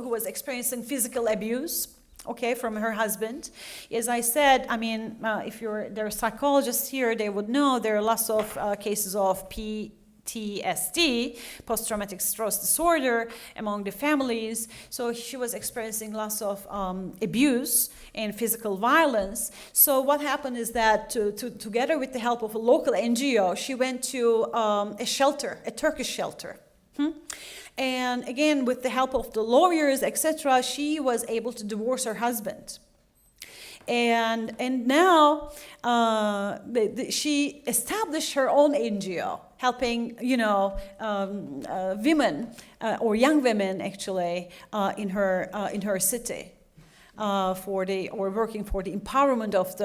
was experiencing physical abuse, okay, from her husband. As I said, I mean, if there are psychologists here, they would know there are lots of cases of PTSD, post-traumatic stress disorder, among the families. So she was experiencing lots of abuse and physical violence. So what happened is that together with the help of a local NGO, she went to a shelter, a Turkish shelter. And again, with the help of the lawyers, etc., she was able to divorce her husband. And now she established her own NGO, helping women or young women actually in her city. Working for the empowerment of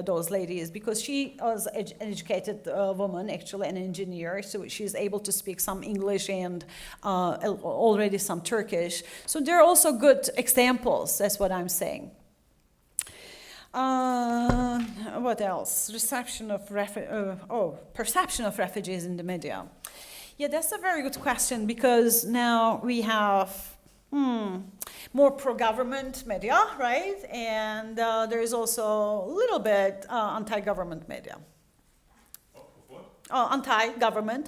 those ladies, because she was an educated woman, actually an engineer, so she's able to speak some English and already some Turkish. So there are also good examples, that's what I'm saying. What else? Perception of refugees in the media. Yeah, that's a very good question, because now we have more pro-government media, right? And there is also a little bit anti-government media. Anti-government,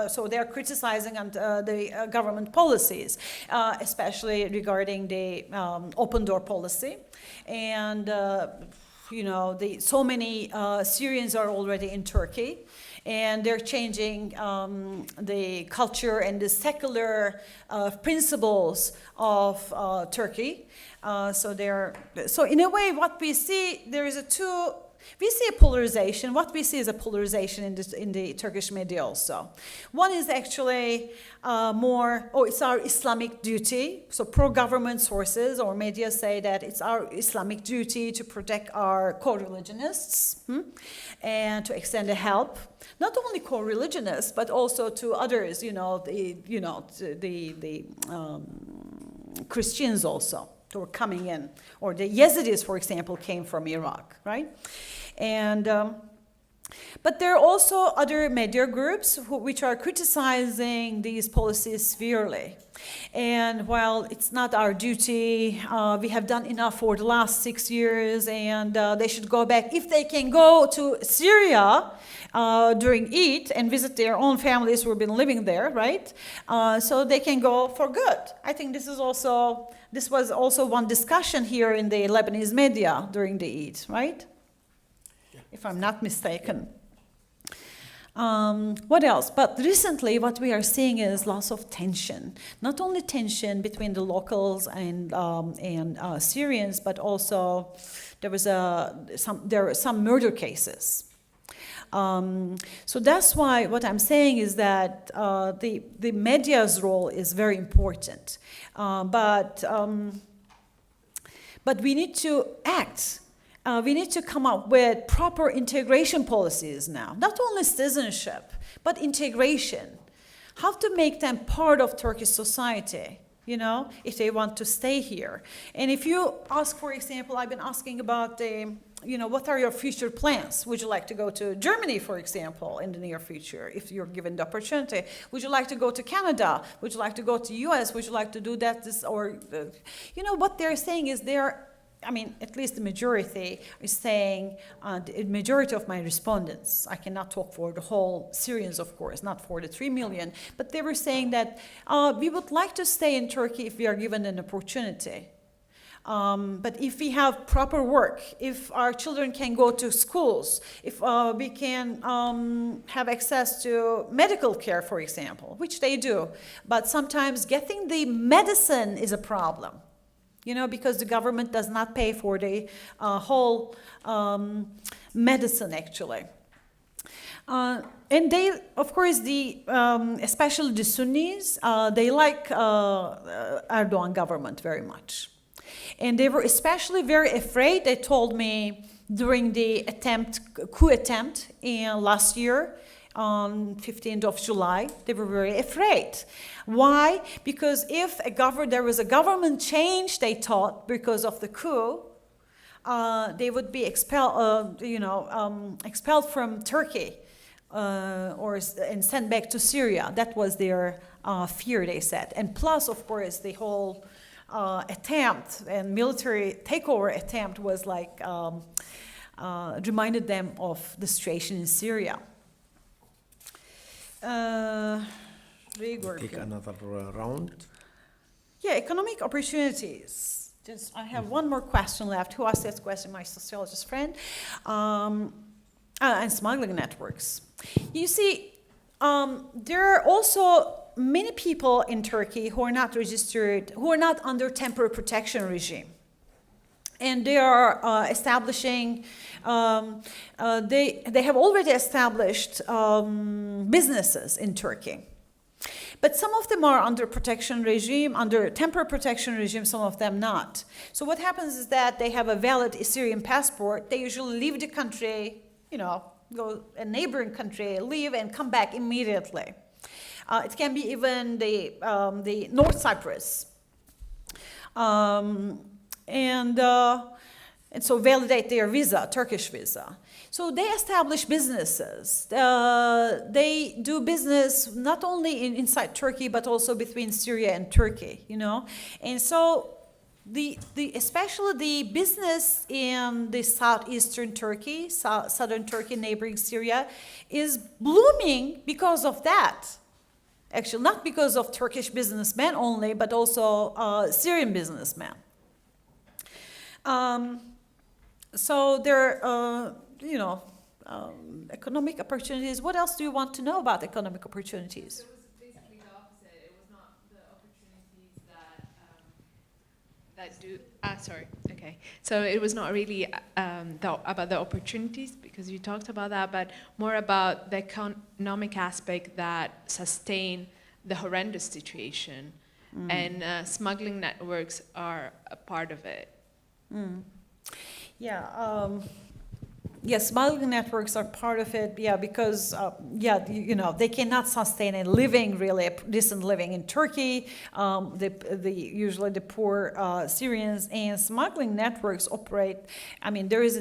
so they're criticizing the government policies, especially regarding the open door policy. And, so many Syrians are already in Turkey, and they're changing the culture and the secular principles of Turkey. So in a way, what we see, we see a polarization. What we see is a polarization in the Turkish media also. One is actually it's our Islamic duty. So pro-government sources or media say that it's our Islamic duty to protect our co-religionists and to extend the help. Not only co-religionists, but also to others, the Christians also, who were coming in, or the Yazidis, for example, came from Iraq, right? And but there are also other media groups which are criticizing these policies severely. And while it's not our duty, we have done enough for the last 6 years, and they should go back. If they can go to Syria during Eid and visit their own families who have been living there, right? So they can go for good. I think this was also one discussion here in the Lebanese media during the Eid, right? If I'm not mistaken. What else? But recently, what we are seeing is lots of tension. Not only tension between the locals and Syrians, but also there were some murder cases. So that's why what I'm saying is that the media's role is very important. But we need to act. We need to come up with proper integration policies now. Not only citizenship, but integration. How to make them part of Turkish society, if they want to stay here. And if you ask, for example, I've been asking about what are your future plans? Would you like to go to Germany, for example, in the near future, if you're given the opportunity? Would you like to go to Canada? Would you like to go to US? Would you like to do that? What they're saying is at least the majority is saying, the majority of my respondents, I cannot talk for the whole Syrians, of course, not for the 3 million, but they were saying that we would like to stay in Turkey if we are given an opportunity. But if we have proper work, if our children can go to schools, if we can have access to medical care, for example, which they do, but sometimes getting the medicine is a problem. Because the government does not pay for the whole medicine, actually. And they, of course, especially the Sunnis, they like Erdogan government very much. And they were especially very afraid, they told me, during the coup attempt last year, on 15th of July, they were very afraid. Why? Because if there was a government change, they thought, because of the coup, they would be expelled from Turkey and sent back to Syria. That was their fear, they said. And plus, of course, the whole attempt and military takeover attempt was like reminded them of the situation in Syria. Take another round. Yeah, economic opportunities. I have one more question left. Who asked that question? My sociologist friend. And smuggling networks. You see, there are also many people in Turkey who are not registered, who are not under temporary protection regime. And they are establishing, they have already established businesses in Turkey. But some of them are under protection regime, under temporary protection regime, some of them not. So what happens is that they have a valid Syrian passport. They usually leave the country, go a neighboring country, leave and come back immediately. It can be even the North Cyprus. And so validate their visa, Turkish visa. So they establish businesses. They do business not only inside Turkey, but also between Syria and Turkey, And so especially the business in the southeastern Turkey, southern Turkey, neighboring Syria, is blooming because of that. Actually, not because of Turkish businessmen only, but also Syrian businessmen. So there are, economic opportunities. What else do you want to know about economic opportunities? It was basically the opposite. It was not the opportunities that do. Sorry. Okay. So it was not really about the opportunities, because you talked about that, but more about the economic aspect that sustain the horrendous situation, and smuggling networks are a part of it. Yeah. Yes, smuggling networks are part of it. Yeah, because they cannot sustain a decent living in Turkey. Usually the poor Syrians, and smuggling networks operate. There is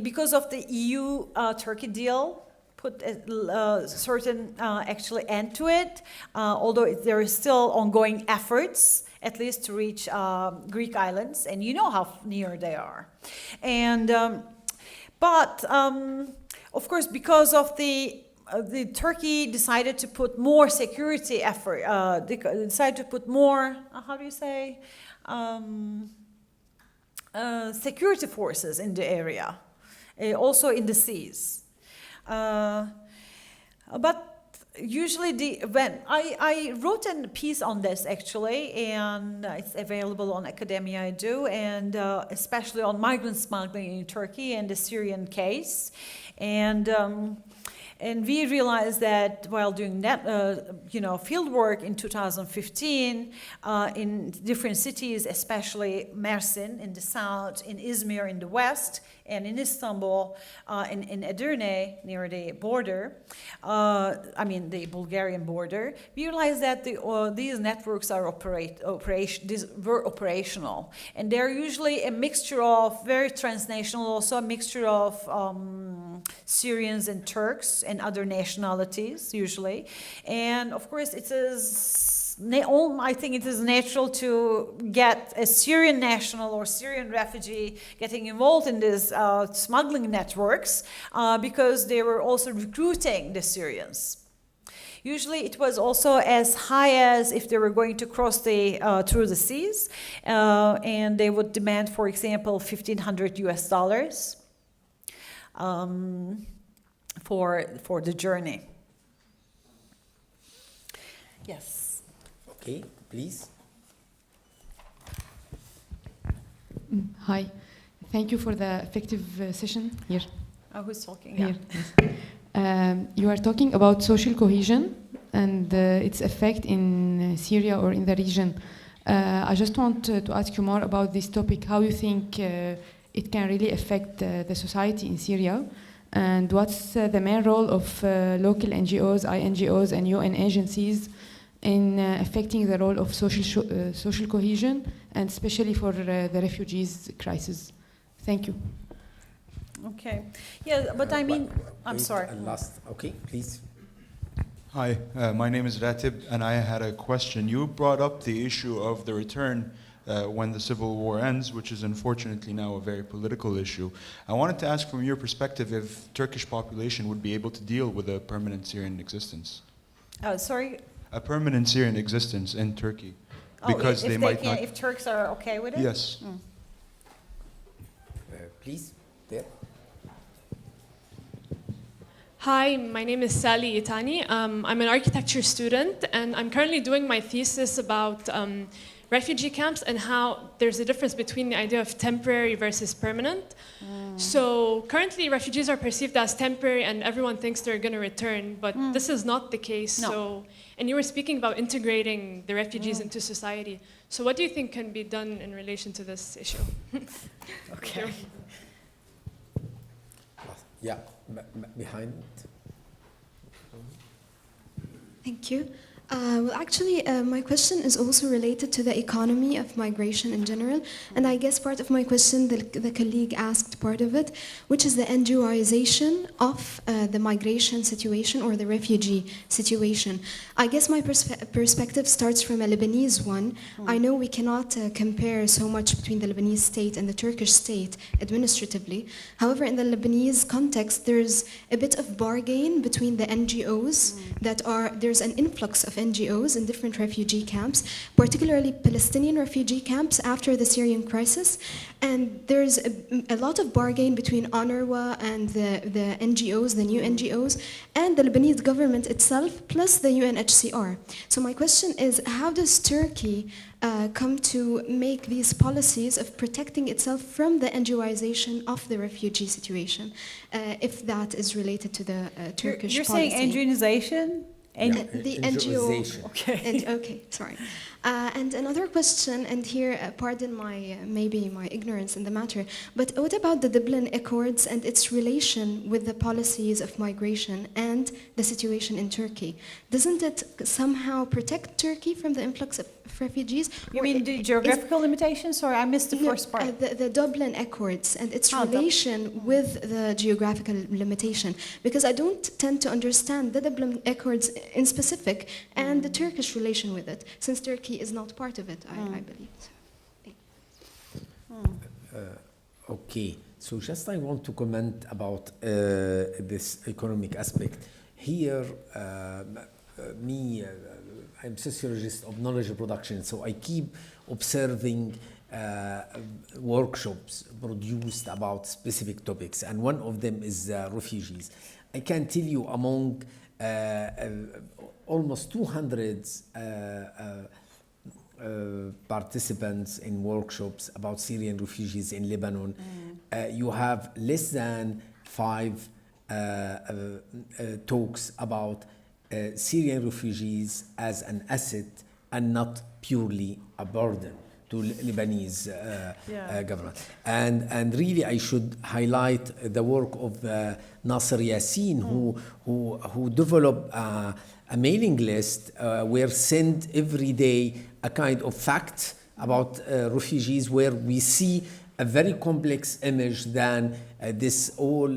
because of the EU-Turkey deal, put a certain actually end to it. Although there is still ongoing efforts, at least to reach Greek islands, and you know how near they are. And but of course, because of the Turkey decided to put more security effort, decided to put more, how do you say, security forces in the area, also in the seas. But usually when I wrote a piece on this actually, and it's available on Academia Edu, and especially on migrant smuggling in Turkey and the Syrian case, and we realized that while doing field work in 2015 in different cities, especially Mersin in the south, in Izmir in the west, and in Istanbul, in Edirne near the border, the Bulgarian border, we realized that these networks are were operational, and they're usually a mixture of very transnational, also a mixture of Syrians and Turks and other nationalities usually, and of course it is. I think it is natural to get a Syrian national or Syrian refugee getting involved in these smuggling networks because they were also recruiting the Syrians. Usually it was also as high as if they were going to cross through the seas, and they would demand, for example, $1,500 for the journey. Yes. Okay, please. Hi. Thank you for the effective session here. Who's talking? Here. Yes. You are talking about social cohesion and its effect in Syria or in the region. I just want to ask you more about this topic, how you think it can really affect the society in Syria, and what's the main role of local NGOs, INGOs, and UN agencies in affecting the role of social cohesion, and especially for the refugees crisis. Thank you. Okay. Yeah, but I mean, I'm Wait, sorry. and last, okay, please. Hi, my name is Ratib, and I had a question. You brought up the issue of the return when the civil war ends, which is unfortunately now a very political issue. I wanted to ask from your perspective if Turkish population would be able to deal with a permanent Syrian existence. Sorry. A permanent Syrian existence in Turkey. Oh, Because if they they might can, not... if Turks are okay with it? Yes. Please, there. Hi, my name is Sally Itani. I'm an architecture student, and I'm currently doing my thesis about refugee camps and how there's a difference between the idea of temporary versus permanent. So currently, refugees are perceived as temporary, and everyone thinks they're going to return, but this is not the case. No. So, and you were speaking about integrating the refugees into society. So what do you think can be done in relation to this issue? Okay. Yeah, behind. Thank you. Well, actually, my question is also related to the economy of migration in general. And I guess part of my question, the colleague asked part of it, which is the NGOization of the migration situation or the refugee situation. I guess my perspective starts from a Lebanese one. I know we cannot compare so much between the Lebanese state and the Turkish state administratively. However, in the Lebanese context, there's a bit of bargain between the NGOs there's an influx of NGOs in different refugee camps, particularly Palestinian refugee camps after the Syrian crisis. And there's a lot of bargain between UNRWA and the NGOs, the new NGOs, and the Lebanese government itself, plus the UNHCR. So my question is, how does Turkey come to make these policies of protecting itself from the NGOization of the refugee situation, if that is related to the Turkish You're policy? saying NGOization? The NGO. NGOization. Okay. Okay, sorry. And another question, and here, pardon my maybe my ignorance in the matter, but what about the Dublin Accords and its relation with the policies of migration and the situation in Turkey? Doesn't it somehow protect Turkey from the influx of refugees? You Or mean the is- geographical limitations? Sorry, I missed the no, first part. the Dublin Accords and its Ah, relation with the geographical limitation, because I don't tend to understand the Dublin Accords in specific and the Turkish relation with it, since Turkey is not part of it, I believe. Okay, so just I want to comment about this economic aspect. Here, I'm sociologist of knowledge production, so I keep observing workshops produced about specific topics, and one of them is refugees. I can tell you among almost 200 participants in workshops about Syrian refugees in Lebanon, you have less than 5 talks about Syrian refugees as an asset and not purely a burden to Lebanese government. And really, I should highlight the work of Nasser Yassin, who developed a mailing list where sent every day a kind of fact about refugees, where we see a very complex image than this all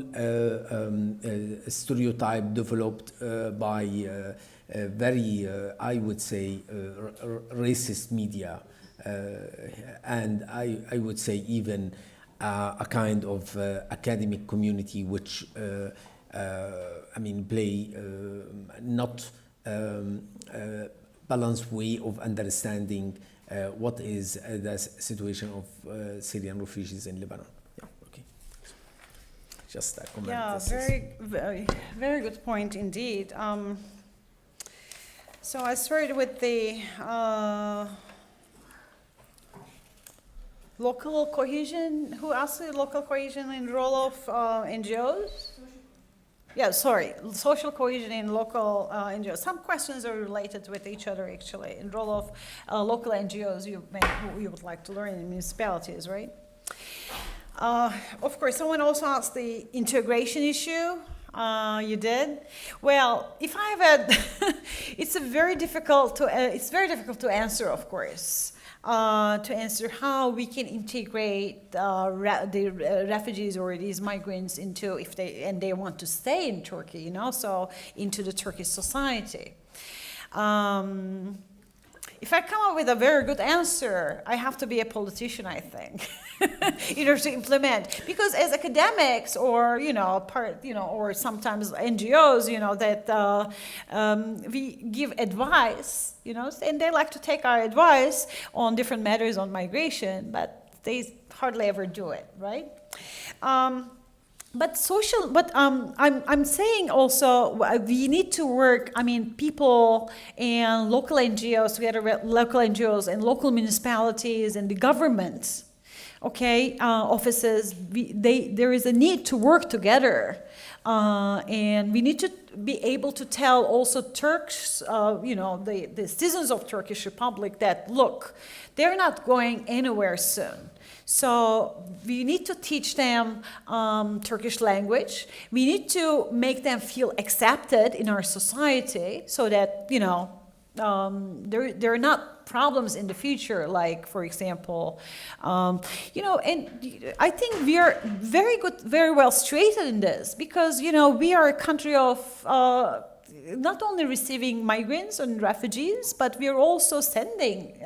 stereotype developed by very, I would say, racist media. And I would say even a kind of academic community which, play not balanced way of understanding what is the situation of Syrian refugees in Lebanon. Yeah, okay. Just a comment. Yeah, very good point indeed. So I started with the local cohesion. Who asked the local cohesion and role of NGOs? Yeah, sorry, social cohesion in local NGOs. Some questions are related with each other, actually, and role of local NGOs you would like to learn in municipalities, right? Of course, someone also asked the integration issue. You did? Well, if I have it's very difficult to answer, of course. to answer how we can integrate the refugees or these migrants into, if they want to stay in Turkey, you know, so into the Turkish society. If I come up with a very good answer, I have to be a politician, I think, in order to implement. Because as academics, or or sometimes NGOs, that we give advice, and they like to take our advice on different matters on migration, but they hardly ever do it, right? I'm saying also we need to work, people and local NGOs together with local NGOs and local municipalities and the government, offices, there is a need to work together. And we need to be able to tell also Turks, the citizens of Turkish Republic that, look, they're not going anywhere soon. So we need to teach them Turkish language. We need to make them feel accepted in our society so that, there are not problems in the future, like, for example, and I think we are very well situated in this because, we are a country of not only receiving migrants and refugees, but we are also sending,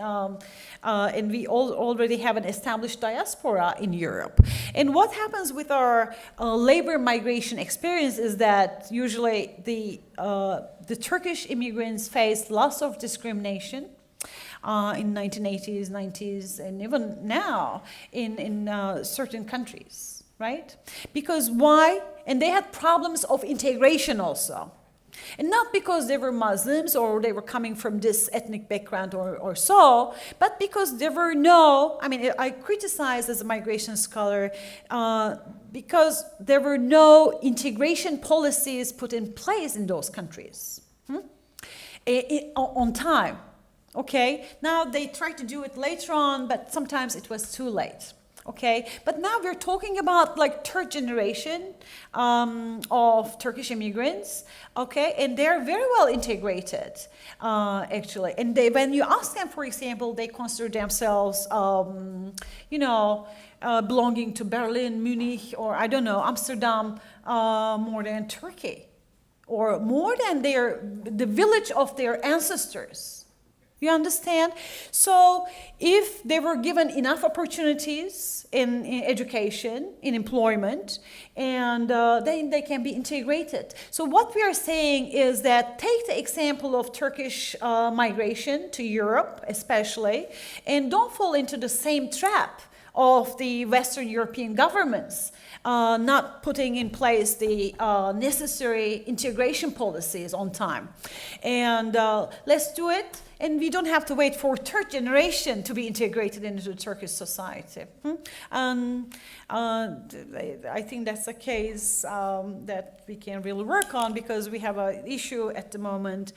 and we already have an established diaspora in Europe. And what happens with our labor migration experience is that usually the Turkish immigrants face lots of discrimination in 1980s, 90s, and even now in certain countries, right? Because why? And they had problems of integration also. And not because they were Muslims or they were coming from this ethnic background or so, but because there were I criticize as a migration scholar because there were no integration policies put in place in those countries on time. Okay, now they try to do it later on, but sometimes it was too late. Okay, but now we're talking about like third generation of Turkish immigrants, okay, and they're very well integrated, actually. And when you ask them, for example, they consider themselves, belonging to Berlin, Munich, or I don't know, Amsterdam, more than Turkey, or more than the village of their ancestors. You understand? So if they were given enough opportunities in education, in employment, and then they can be integrated. So what we are saying is that take the example of Turkish migration to Europe especially, and don't fall into the same trap of the Western European governments not putting in place the necessary integration policies on time. And let's do it. And we don't have to wait for third generation to be integrated into Turkish society. I think that's a case that we can really work on because we have an issue at the moment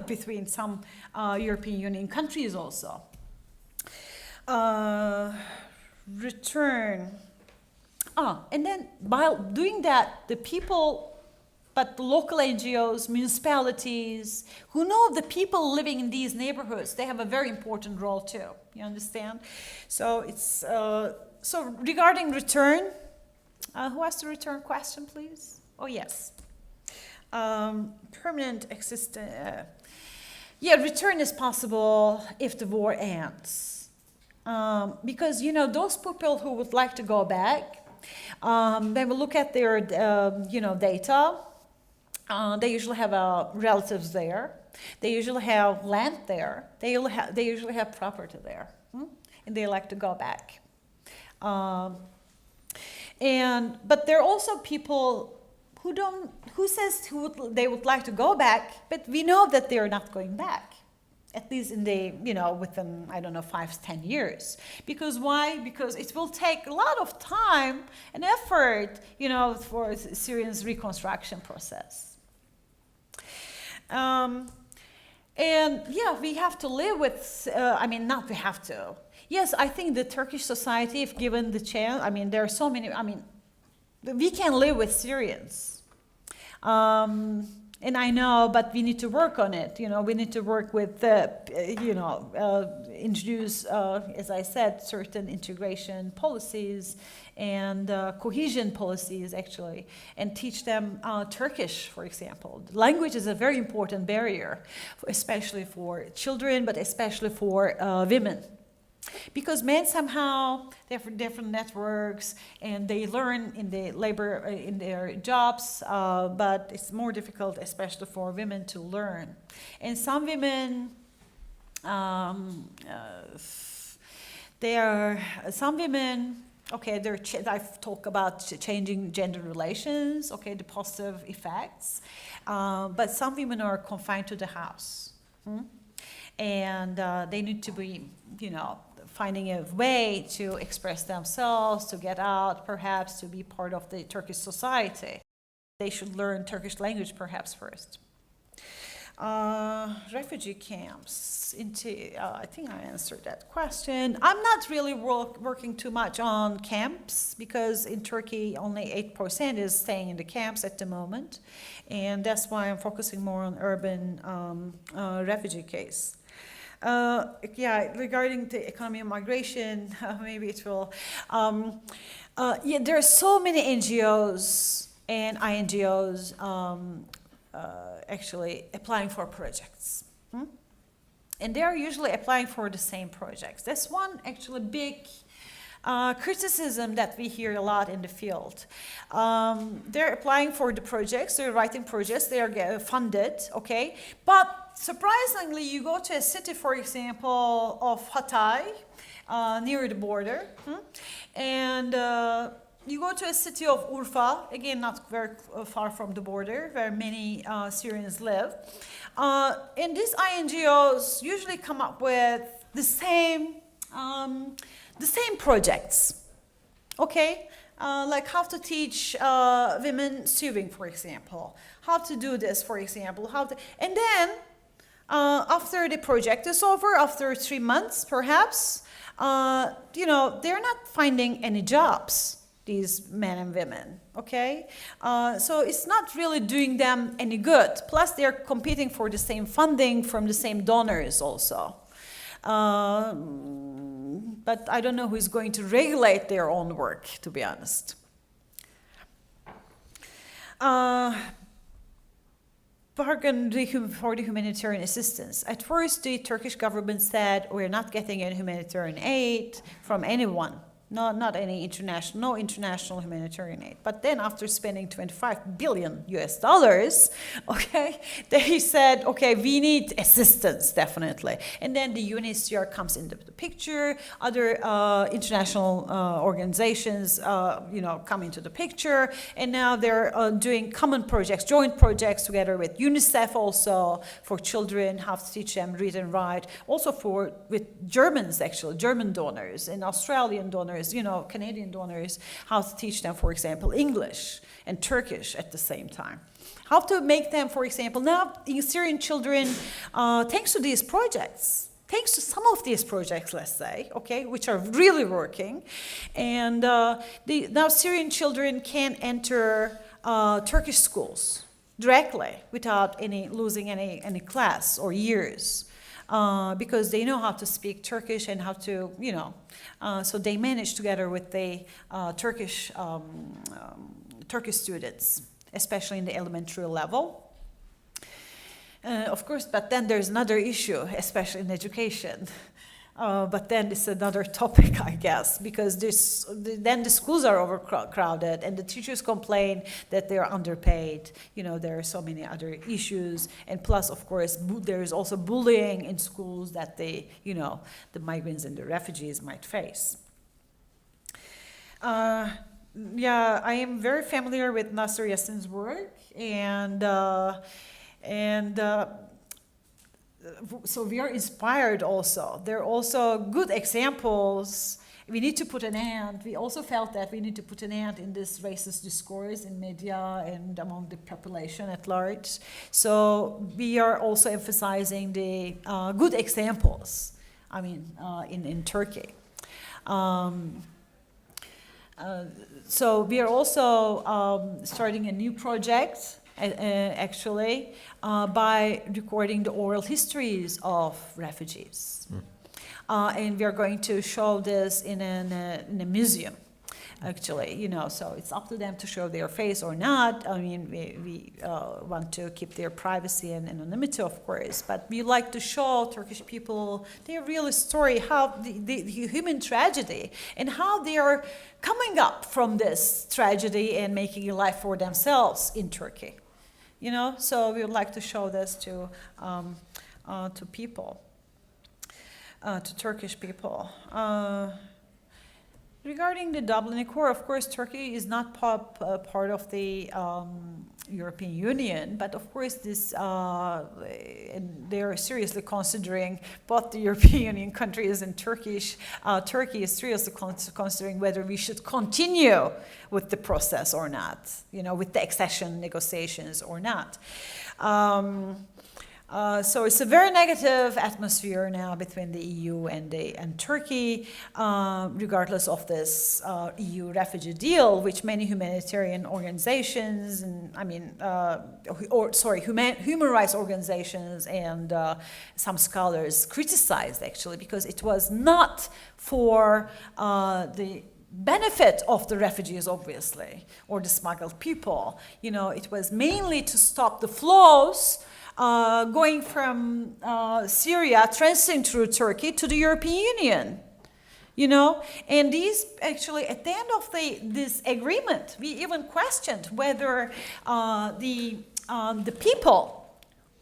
between some European Union countries also. Return. And then while doing that, the people, but the local NGOs, municipalities, who know the people living in these neighborhoods, they have a very important role too. You understand? So it's so regarding return. Who has the return question, please? Oh yes, permanent existence. Return is possible if the war ends, because those people who would like to go back. They will look at their, data. They usually have relatives there. They usually have land there. They usually have property there, and they like to go back. But there are also people who says they would like to go back, but we know that they are not going back. At least in within, 5-10 years. Because why? Because it will take a lot of time and effort, for Syrian's reconstruction process. We have to live with, not we have to. Yes, I think the Turkish society, if given the chance, there are so many, we can live with Syrians. And I know, but we need to work on it. We need to work with, introduce, as I said, certain integration policies and cohesion policies, actually, and teach them Turkish, for example. Language is a very important barrier, especially for children, but especially for women. Because men somehow, they have different networks and they learn in the labor, in their jobs, but it's more difficult, especially for women, to learn. And some women, okay, I've talked about changing gender relations, okay, the positive effects, but some women are confined to the house. And they need to be, finding a way to express themselves, to get out, perhaps to be part of the Turkish society. They should learn Turkish language perhaps first. Refugee camps, I think I answered that question. I'm not really working too much on camps because in Turkey only 8% is staying in the camps at the moment. And that's why I'm focusing more on urban refugee case. Regarding the economy of migration, maybe it will. There are so many NGOs and INGOs actually applying for projects. And they are usually applying for the same projects. That's one actually big criticism that we hear a lot in the field. They're applying for the projects, they're writing projects, they are funded, okay? But surprisingly, you go to a city, for example, of Hatay, near the border, and you go to a city of Urfa, again, not very far from the border, where many Syrians live. And these INGOs usually come up with the same projects, okay? Like how to teach women sewing, for example. How to do this, for example. And then, after the project is over, after 3 months, perhaps, they're not finding any jobs, these men and women, okay? So it's not really doing them any good. Plus, they're competing for the same funding from the same donors also. But I don't know who's going to regulate their own work, to be honest. Bargain for the humanitarian assistance. At first, the Turkish government said we're not getting any humanitarian aid from anyone. Not any no international humanitarian aid. But then after spending $25 billion US, okay, they said, okay, we need assistance, definitely. And then the UNHCR comes into the picture, other international organizations, come into the picture, and now they're doing common projects, joint projects together with UNICEF also for children, how to teach them read and write, also with Germans, actually, German donors and Australian donors, Canadian donors, how to teach them, for example, English and Turkish at the same time. How to make them, for example, now Syrian children, thanks to these projects, thanks to some of these projects, let's say, okay, which are really working, and now Syrian children can enter Turkish schools directly without losing any class or years. Because they know how to speak Turkish and how to, so they manage together with the Turkish students, especially in the elementary level. Of course, but then there's another issue, especially in education. But then it's another topic, I guess, because then the schools are overcrowded and the teachers complain that they're underpaid. There are so many other issues. And plus, of course, there's also bullying in schools that the migrants and the refugees might face. I am very familiar with Nasser Yassin's work, and so we are inspired also. There are also good examples. We need to put an end. We also felt that we need to put an end in this racist discourse in media and among the population at large. So we are also emphasizing the good examples, in Turkey. So we are also starting a new project actually, by recording the oral histories of refugees. And we are going to show this in a museum, actually, you know, so it's up to them to show their face or not. I mean, we want to keep their privacy and anonymity, of course, but we like to show Turkish people their real story, how the human tragedy, and how they are coming up from this tragedy and making a life for themselves in Turkey. You know, so we would like to show this to people, to Turkish people. Regarding the Dublin Accord, of course, Turkey is not part of the European Union, but of course this, and they are seriously considering, both the European Union countries and Turkey is seriously considering whether we should continue with the process or not, you know, with the accession negotiations or not. So it's a very negative atmosphere now between the EU and Turkey, regardless of this EU refugee deal, which many humanitarian organizations and human rights organizations and some scholars criticized, actually, because it was not for the benefit of the refugees, obviously, or the smuggled people. You know, it was mainly to stop the flows going from Syria, transiting through Turkey to the European Union, you know. And these, actually, at the end of this agreement, we even questioned whether the people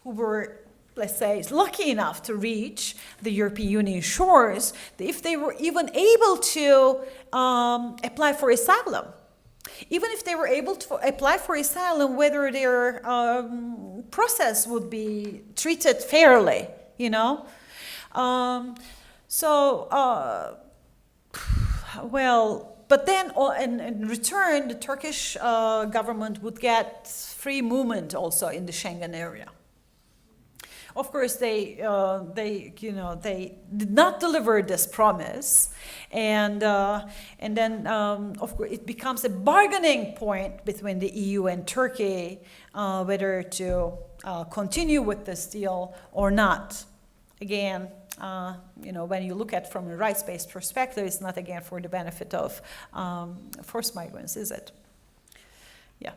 who were, let's say, lucky enough to reach the European Union shores, if they were even able to apply for asylum. Even if they were able to apply for asylum, whether their process would be treated fairly, you know. But then in return, the Turkish government would get free movement also in the Schengen area. Of course, they did not deliver this promise, and then of course it becomes a bargaining point between the EU and Turkey whether to continue with this deal or not. Again, when you look at from a rights-based perspective, it's not again for the benefit of forced migrants, is it? Yeah.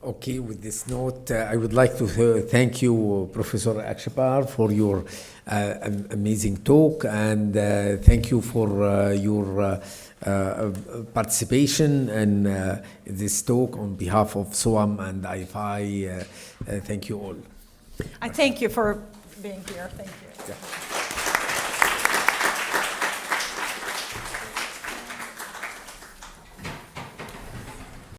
Okay, with this note, I would like to thank you, Professor Akshapar, for your amazing talk, and thank you for your participation in this talk on behalf of SOAM and IFI. Thank you all. I thank you for being here. Thank you. Yeah.